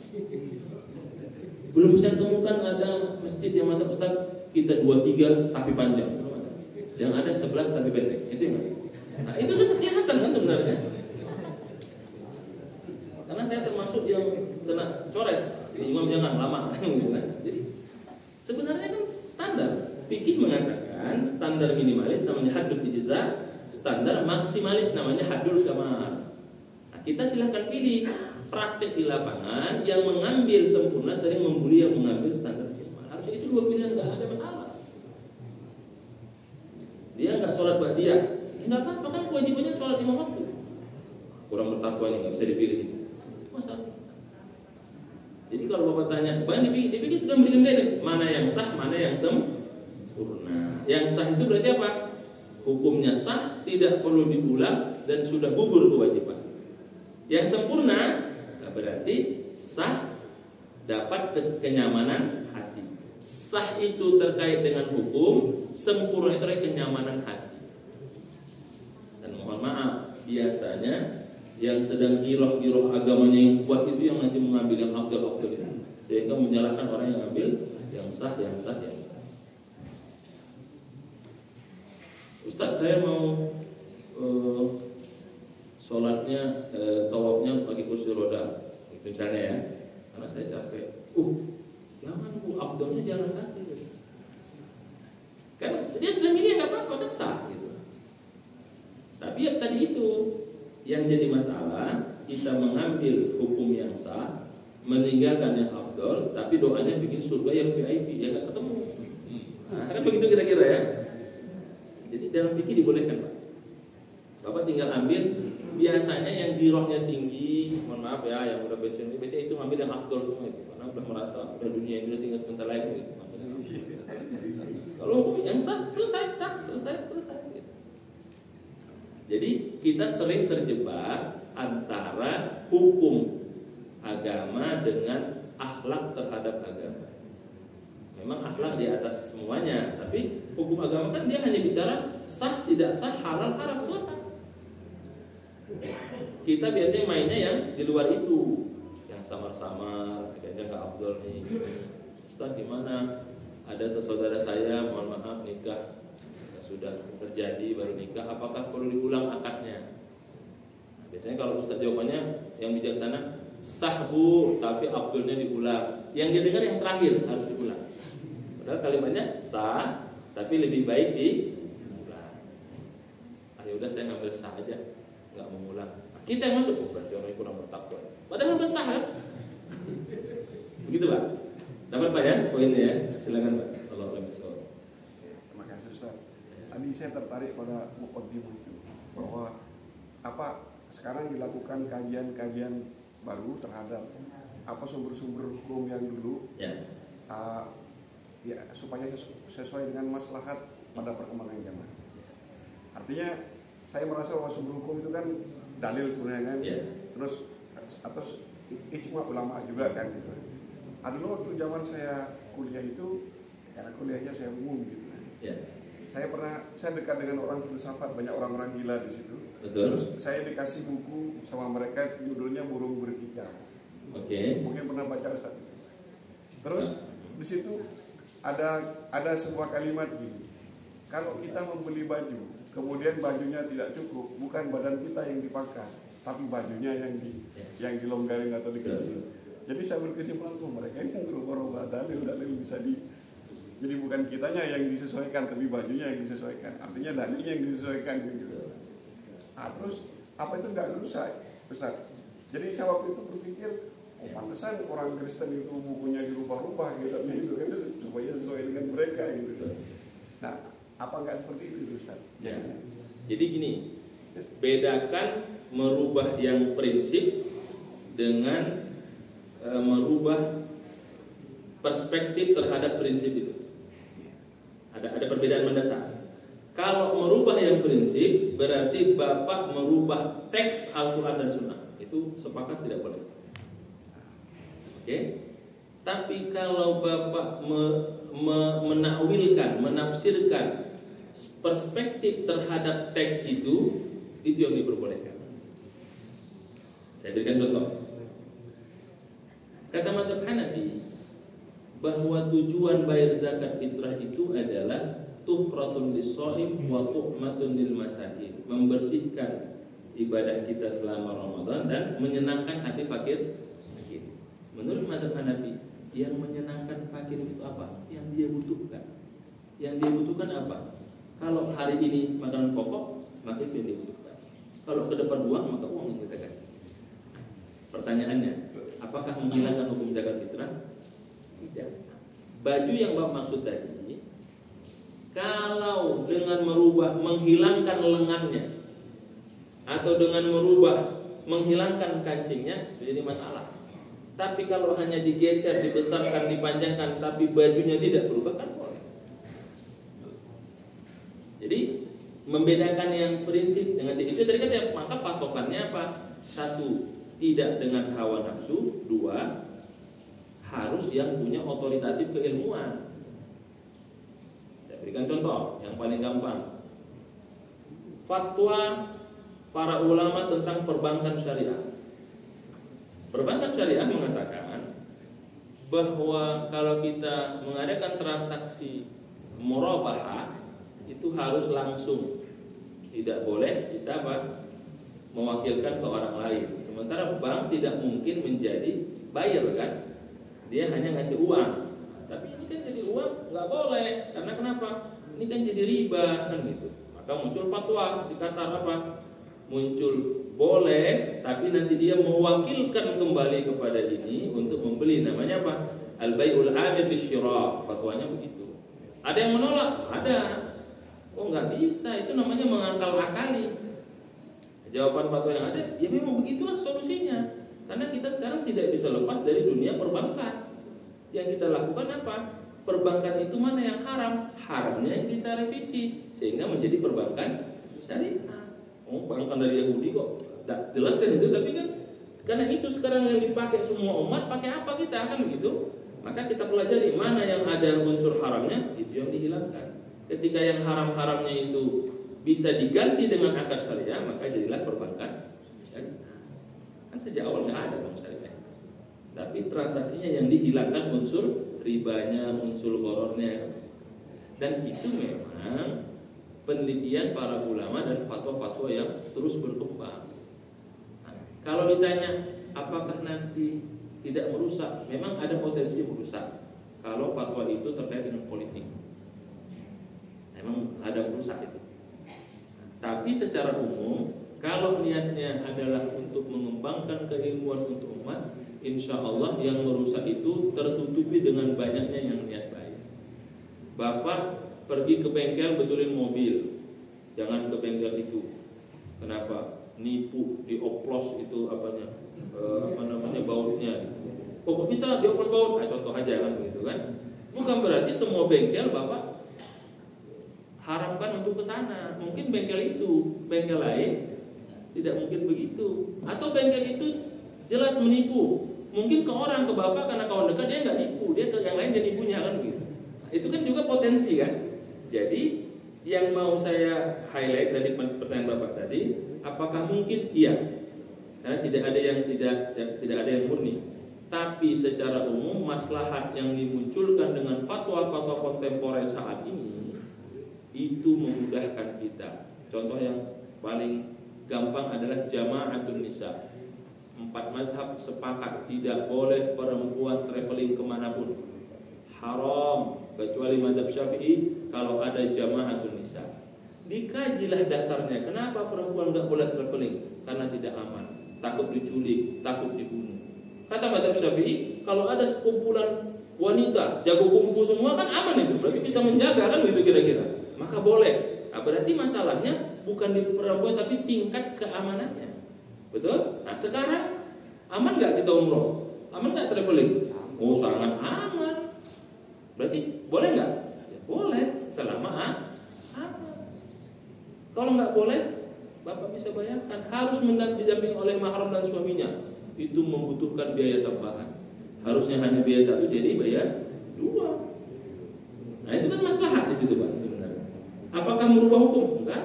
Belum saya temukan ada masjid yang mengatakan Ustaz kita 23 tapi panjang, yang ada 11 tapi pendek, itu yang nah, itu kan kelihatan kan sebenarnya. Karena saya termasuk yang kena coret, imam jangan lama. Jadi sebenarnya kan standar. Fikih mengatakan standar minimalis namanya haddul ijza, standar maksimalis namanya haddul kamal. Nah, kita silahkan pilih. Praktek di lapangan yang mengambil sempurna sering membuli yang mengambil standar minimal. Harusnya itu dua pilihan, nggak ada masalah. Dia nggak sholat ba'diyah, nggak apa-apa kan, kewajibannya sholat 5 waktu. Kurang bertakwa ini, nggak bisa dipilih itu masalah. Jadi kalau Bapak tanya, banyak dipikir sudah milih mana yang sah, mana yang sempurna. Yang sah itu berarti apa? Hukumnya sah, tidak perlu diulang dan sudah gugur kewajiban. Yang sempurna berarti sah, dapat kenyamanan hati. Sah itu terkait dengan hukum, sempurna itu terkait kenyamanan hati. Dan mohon maaf, biasanya yang sedang giroh agamanya yang kuat itu yang nanti mengambil yang afdal itu, sehingga menyalahkan orang yang ambil yang sah. Ustaz, saya mau sholatnya tawafnya pakai kursi roda, misalnya ya, karena saya capek. Jangan bu, afdalnya jalan kaki. Karena dia sudah milih nggak apa-apa, kan sah gitu. Tapi ya tadi itu yang jadi masalah, kita mengambil hukum yang sah, meninggalkan yang afdal, tapi doanya bikin surga yang VIP, ya nggak ketemu. Nah, kan begitu kira-kira ya. Jadi dalam fikih dibolehkan Pak. Bapak tinggal ambil, biasanya yang girohnya tinggi, mohon maaf ya, yang udah pensiun itu ngambil yang afdal semua itu, karena udah merasa udah dunia ini udah tinggal sebentar lagi gitu. Kalau hukum yang sah, selesai. Gitu. Jadi kita sering terjebak antara hukum agama dengan akhlak terhadap agama. Memang akhlak di atas semuanya, tapi hukum agama kan dia hanya bicara sah tidak sah, halal haram, selesai. Kita biasanya mainnya yang di luar itu, yang samar-samar, kayaknya nggak afdol nih. Ustaz gimana? Ada saudara saya, mohon maaf nikah sudah terjadi baru nikah, apakah perlu diulang akadnya? Nah, biasanya kalau Ustaz jawabannya yang bijaksana, sah bu, tapi afdolnya diulang. Yang dia dengar yang terakhir harus diulang. Padahal kalimatnya sah, tapi lebih baik diulang. Ya udah saya ngambil sah aja, nggak mengulang. Nah, kita yang masuk, berarti orang yang kurang bertakwa. Padahal udah sah kan? Begitu Pak. Dapat Pak ya poinnya ya. Silakan Pak. Kalau lebih soal. Terima kasih Ustaz. Tadi saya tertarik pada muqaddimah itu, bahwa sekarang dilakukan kajian baru terhadap sumber-sumber hukum yang dulu, supaya sesuai dengan maslahat pada perkembangan zaman. Artinya saya merasa bahwa sumber hukum itu kan dalil sebenarnya kan, terus atau ijma ulama juga kan gitu. Dulu waktu zaman saya kuliah itu, karena kuliahnya saya umum gitu. Saya dekat dengan orang filsafat, banyak orang-orang gila di situ. Betul. Terus saya dikasih buku sama mereka, judulnya Burung Berkicau. Mungkin pernah baca Ustaz. Terus di situ ada sebuah kalimat gini. Kalau kita membeli baju, kemudian bajunya tidak cukup, bukan badan kita yang dipangkas, tapi bajunya yang dilonggarin atau dikecilin. Jadi saya berkesimpulan mereka ini yang berubah-ubah dalil bisa jadi bukan kitanya yang disesuaikan, tapi bajunya yang disesuaikan. Artinya dalilnya yang disesuaikan gitu. Terus apa itu nggak rusak, Ustaz? Jadi saya waktu itu berpikir, pantesan orang Kristen itu bukunya dirubah-rubah gitu, itu supaya sesuai dengan mereka gitu. Nah, apa nggak seperti itu Ustaz? Ya. Jadi gini, bedakan merubah yang prinsip dengan merubah perspektif terhadap prinsip itu. Ada perbedaan mendasar. Kalau merubah yang prinsip berarti Bapak merubah teks Al-Quran dan Sunnah. Itu sepakat tidak boleh. Oke? Tapi kalau Bapak menakwilkan, menafsirkan perspektif terhadap teks itu yang diperbolehkan. Saya berikan contoh. Kata mazhab Hanafi bahwa tujuan bayar zakat fitrah itu adalah tuhratun lis-shaim wa tu'matun lil masakin, membersihkan ibadah kita selama Ramadan dan menyenangkan hati fakir miskin. Menurut mazhab Hanafi, yang menyenangkan fakir itu apa? Yang dia butuhkan. Yang dia butuhkan apa? Kalau hari ini makanan pokok, maka itu yang dia butuhkan. Kalau ke depan uang, maka uang yang kita kasih. Pertanyaannya, apakah menghilangkan hukum zakat fitrah? Tidak. Baju yang Bapak maksud tadi, kalau dengan merubah, menghilangkan lengannya, atau dengan merubah, menghilangkan kancingnya, jadi masalah. Tapi kalau hanya digeser, dibesarkan, dipanjangkan, tapi bajunya tidak berubah, kan boleh. Jadi membedakan yang prinsip dengan itu tadi kata, maka patokannya apa? Satu, tidak dengan hawa nafsu. Dua, harus yang punya otoritatif keilmuan. Saya berikan contoh yang paling gampang. Fatwa para ulama tentang perbankan syariah. Perbankan syariah mengatakan bahwa kalau kita mengadakan transaksi murabahah itu harus langsung, tidak boleh kita mewakilkan ke orang lain. Sementara bank tidak mungkin menjadi buyer kan, dia hanya ngasih uang. Tapi ini kan jadi uang nggak boleh, karena kenapa? Ini kan jadi riba kan gitu. Maka muncul fatwa di Qatar muncul boleh, tapi nanti dia mewakilkan kembali kepada ini untuk membeli. Namanya apa? Al-bai'ul amir bisyira. Fatwanya begitu. Ada yang menolak? Ada. Oh nggak bisa, itu namanya mengakal-akali. Jawaban fatwa yang ada, ya memang begitulah solusinya. Karena kita sekarang tidak bisa lepas dari dunia perbankan. Yang kita lakukan apa? Perbankan itu mana yang haram? Haramnya yang kita revisi sehingga menjadi perbankan syariah. Oh, perbankan dari Yahudi kok. Nggak jelas kan itu, tapi kan karena itu sekarang yang dipakai semua umat, pakai apa kita kan begitu? Maka kita pelajari mana yang ada unsur haramnya, itu yang dihilangkan. Ketika yang haram-haramnya itu bisa diganti dengan akad syariah, maka jadilah perbankan syariah. Kan sejak awal nggak ada bank syariah, tapi transaksinya yang dihilangkan unsur ribanya, unsur gorornya. Dan itu memang penelitian para ulama dan fatwa-fatwa yang terus berkembang. Nah, kalau ditanya apakah nanti tidak merusak, memang ada potensi merusak kalau fatwa itu terkait dengan politik. Memang ada merusak itu. Tapi secara umum, kalau niatnya adalah untuk mengembangkan keilmuan untuk umat, insya Allah yang merusak itu tertutupi dengan banyaknya yang niat baik. Bapak pergi ke bengkel betulin mobil, jangan ke bengkel itu. Kenapa? Nipu, dioplos itu bautnya. Kok bisa dioplos baut? Nah, contoh aja kan begitu kan. Bukan berarti semua bengkel Bapak haramkan untuk ke sana. Mungkin bengkel itu, bengkel lain tidak mungkin begitu. Atau bengkel itu jelas menipu. Mungkin ke orang, ke Bapak karena kawan dekat dia nggak nipu, dia ke yang lain dia nipunya kan begitu. Nah, itu kan juga potensi kan. Jadi yang mau saya highlight dari pertanyaan Bapak tadi, apakah mungkin? Iya. Karena tidak ada yang murni. Tapi secara umum maslahat yang dimunculkan dengan fatwa-fatwa kontemporer saat ini itu memudahkan kita. Contoh yang paling gampang adalah jama'atun nisa. 4 mazhab sepakat tidak boleh perempuan traveling kemanapun, haram, kecuali mazhab Syafi'i kalau ada jama'atun nisa. Dikajilah dasarnya, kenapa perempuan nggak boleh traveling? Karena tidak aman, takut diculik, takut dibunuh. Kata mazhab Syafi'i, kalau ada sekumpulan wanita jago kungfu semua kan aman itu, berarti bisa menjaga kan gitu kira-kira. Maka boleh. Nah, berarti masalahnya bukan di perempuan tapi tingkat keamanannya. Betul? Nah, sekarang aman nggak kita umroh? Aman nggak traveling? Oh, sangat aman. Berarti boleh nggak? Ya, boleh, selama aman. Kalau nggak boleh, Bapak bisa bayangkan harus didampingi oleh mahram dan suaminya. Itu membutuhkan biaya tambahan. Harusnya hanya biaya 1, jadi bayar 2. Nah, itu kan maslahat di situ, Pak, sebenarnya. Apakah merubah hukum? Enggak.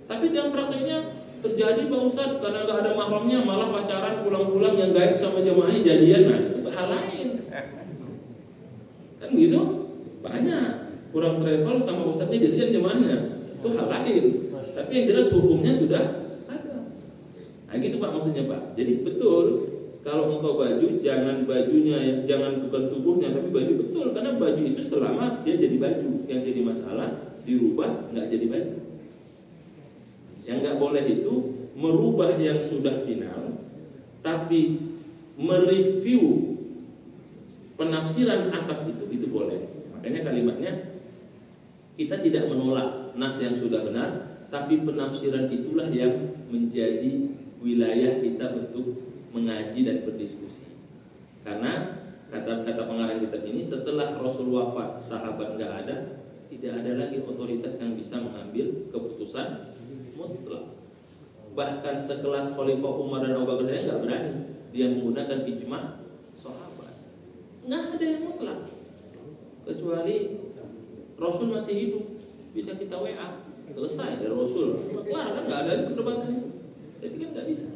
Tapi dalam prakteknya terjadi Pak Ustadz, karena nggak ada mahramnya malah pacaran pulang-pulang yang gaib sama jamaahnya jadian. Nah, itu hal lain. Kan gitu? Banyak kurang travel sama ustadznya jadian jamaahnya. Itu hal lain. Tapi yang jelas hukumnya sudah ada. Nah, gitu Pak maksudnya Pak. Jadi betul kalau engkau baju jangan bajunya, jangan bukan tubuhnya tapi baju betul, karena baju itu selama dia jadi baju. Yang jadi masalah dirubah nggak jadi baju. Yang nggak boleh itu merubah yang sudah final, tapi mereview penafsiran atas itu boleh. Makanya kalimatnya kita tidak menolak nas yang sudah benar, tapi penafsiran itulah yang menjadi wilayah kita untuk mengaji dan berdiskusi. Karena kata pengarang kitab ini, setelah Rasul wafat, sahabat nggak ada, tidak ada lagi otoritas yang bisa mengambil keputusan mutlak. Bahkan sekelas Khalifah Umar dan Abu Bakar saya nggak berani dia menggunakan ijma' sahabat. Nggak ada yang mutlak, kecuali Rasul masih hidup, bisa kita WA selesai dari Rasul. Kelar kan, nggak ada perdebatan itu. Jadi kan nggak bisa.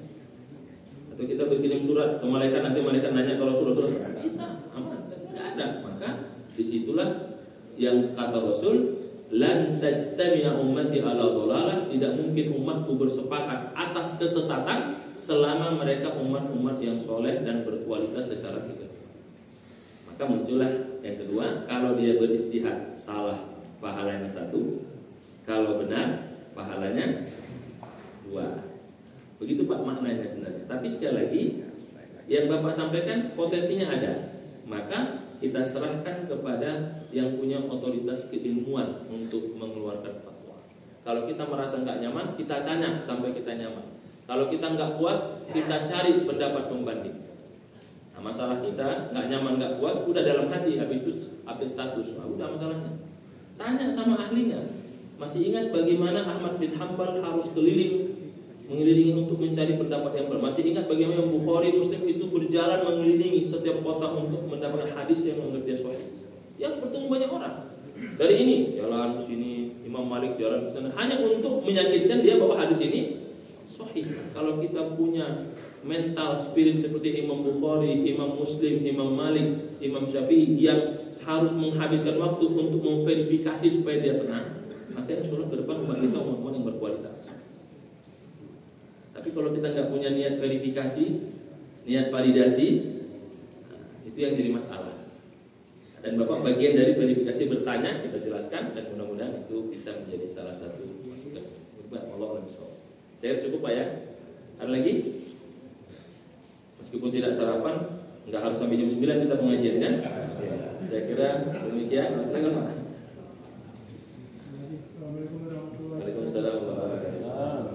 Atau kita berkirim surat ke malaikat, nanti malaikat nanya kalau surat-surat nggak bisa, aman, nggak ada. Maka disitulah yang kata Rasul, lan tajtami'a ummati ala dhalalah, tidak mungkin umatku bersepakat atas kesesatan selama mereka umat-umat yang soleh dan berkualitas secara fikih. Maka muncullah yang kedua, kalau dia beristihad salah pahalanya 1, kalau benar pahalanya 2. Begitu Pak maknanya sebenarnya. Tapi sekali lagi yang Bapak sampaikan potensinya ada. Maka kita serahkan kepada yang punya otoritas keilmuan untuk mengeluarkan fatwa. Kalau kita merasa nggak nyaman, kita tanya sampai kita nyaman. Kalau kita nggak puas, kita cari pendapat pembanding. Nah, masalah kita nggak nyaman, nggak puas, udah dalam hati, habis itu update status. Nah, udah masalahnya. Tanya sama ahlinya. Masih ingat bagaimana Ahmad bin Hanbal harus mengelilingi untuk mencari pendapat yang benar. Masih ingat bagaimana Bukhari, Muslim itu berjalan mengelilingi setiap kota untuk mendapatkan hadis yang menurut dia sahih. Dia harus bertemu banyak orang. Dari ini jalan ke sini, Imam Malik jalan ke sana, hanya untuk meyakinkan dia bahwa hadis ini sahih. Kalau kita punya mental spirit seperti Imam Bukhari, Imam Muslim, Imam Malik, Imam Syafi'i yang harus menghabiskan waktu untuk memverifikasi supaya dia tenang, maka insya Allah ke depan umat kita umat yang berkualitas. Tapi kalau kita nggak punya niat verifikasi, niat validasi, itu yang jadi masalah. Dan Bapak bagian dari verifikasi bertanya, kita jelaskan, dan mudah-mudahan itu bisa menjadi salah satu masukan. Saya cukup Pak ya. Ada lagi? Meskipun tidak sarapan, nggak harus sampai jam 9 kita pengajian kan? Saya kira demikian. Silakan Pak. Waalaikumsalam warahmatullahi wabarakatuh.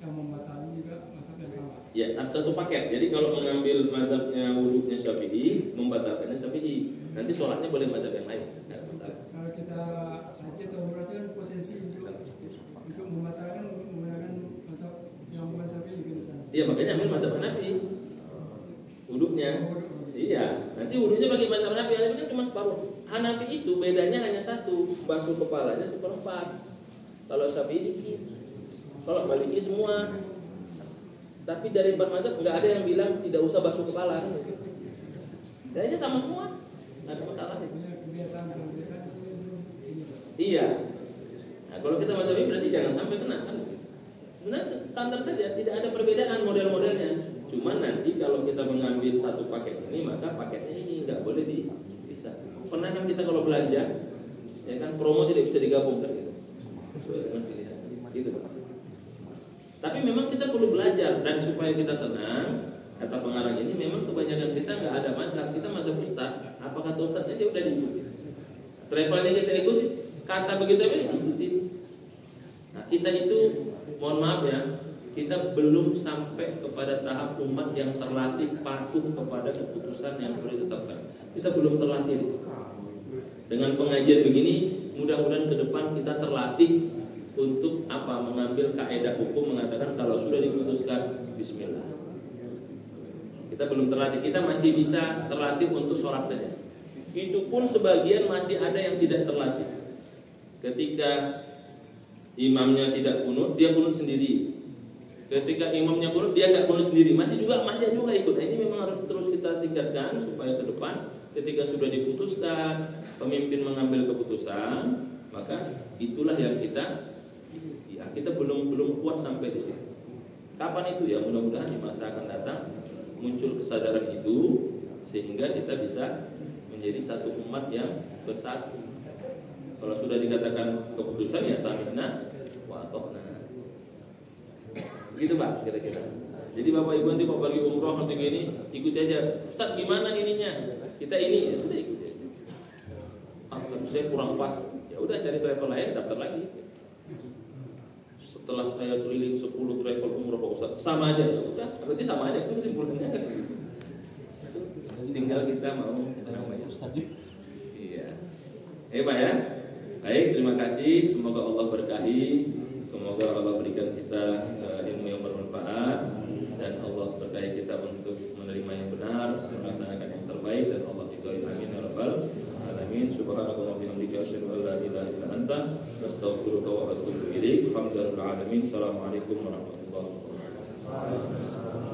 Yang membatalkan juga mazhab yang sama. Ya, satu paket. Jadi kalau mengambil mazhabnya wudhunya Syafi'i, membatalkannya Syafi'i. Nanti sholatnya boleh mazhab yang lain. Nggak masalah. Kalau kita haji atau umrah kan potensi untuk membatalkan menggunakan mazhab yang bukan Syafi'i di sana. Iya, makanya ambil mazhab Hanafi. Wudhunya. Iya, nanti wudhunya pakai mazhab Hanafi. Hanafi kan cuma separuh. Hanafi itu bedanya hanya satu, basuh kepalanya 1/4. Kalau Syafi'i dikit. Kalau Maliki semua. Tapi dari 4 mazhab nggak ada yang bilang tidak usah basuh kepala. Kayaknya sama semua. Nggak ada masalah. Iya. Nah, kalau kita mazhab ini berarti jangan sampai kena kan. Sebenarnya standar saja, tidak ada perbedaan model-modelnya. Cuma nanti kalau kita mengambil satu paket ini, maka paketnya ini nggak boleh dipisah. Pernah kan kita kalau belanja, ya kan promo tidak bisa digabungkan gitu. Sesuai dengan pilihan. Gitu Pak. Tapi memang kita perlu belajar, dan supaya kita tenang, kata pengarang ini memang kebanyakan kita nggak ada mazhab, kita mazhab ustaz. Apa kata ustaznya dia udah diikuti. Travelnya kita ikuti, kata begitu apa ikuti. Nah kita itu, mohon maaf ya, kita belum sampai kepada tahap umat yang terlatih patuh kepada keputusan yang sudah ditetapkan. Kita belum terlatih. Dengan pengajian begini, mudah-mudahan ke depan kita terlatih untuk apa? Mengambil kaidah hukum mengatakan kalau sudah diputuskan bismillah. Kita belum terlatih, kita masih bisa terlatih untuk sholat saja. Itu pun sebagian masih ada yang tidak terlatih. Ketika imamnya tidak kunut, dia kunut sendiri. Ketika imamnya kunut, dia nggak kunut sendiri. Masih juga ikut. Nah, ini memang harus terus kita tingkatkan supaya ke depan ketika sudah diputuskan, pemimpin mengambil keputusan, maka itulah yang kita belum kuat sampai di situ. Kapan itu ya? Mudah-mudahan di masa akan datang muncul kesadaran itu sehingga kita bisa menjadi satu umat yang bersatu. Kalau sudah dikatakan keputusan ya sami'na wa ata'na. Begitu Pak kira-kira. Jadi Bapak Ibu nanti kalau bagi umroh nanti gini ikuti aja. Ustaz gimana ininya? Kita ini ya sudah ikuti aja. Saya kurang pas. Ya udah cari travel lain, daftar lagi. Setelah saya keliling 10 travel umroh Pak Ustaz, sama aja ya udah, berarti sama aja itu kesimpulannya kan. Tinggal kita mau namanya Ustaz. Iya. Pak ya. Baik, terima kasih. Semoga Allah berkahi. Semoga Allah berikan kita ilmu yang bermanfaat dan Allah berkahi kita untuk menerima yang benar, melaksanakan yang terbaik dan Allah ridhoi. Amin ya rabbal alamin. Subhanallah wa bihamdihi asyhadu an la ilaha illa anta anta astaghfiruka wa atubu ilaik. Alhamdulillahil alamin. Assalamualaikum warahmatullahi wabarakatuh.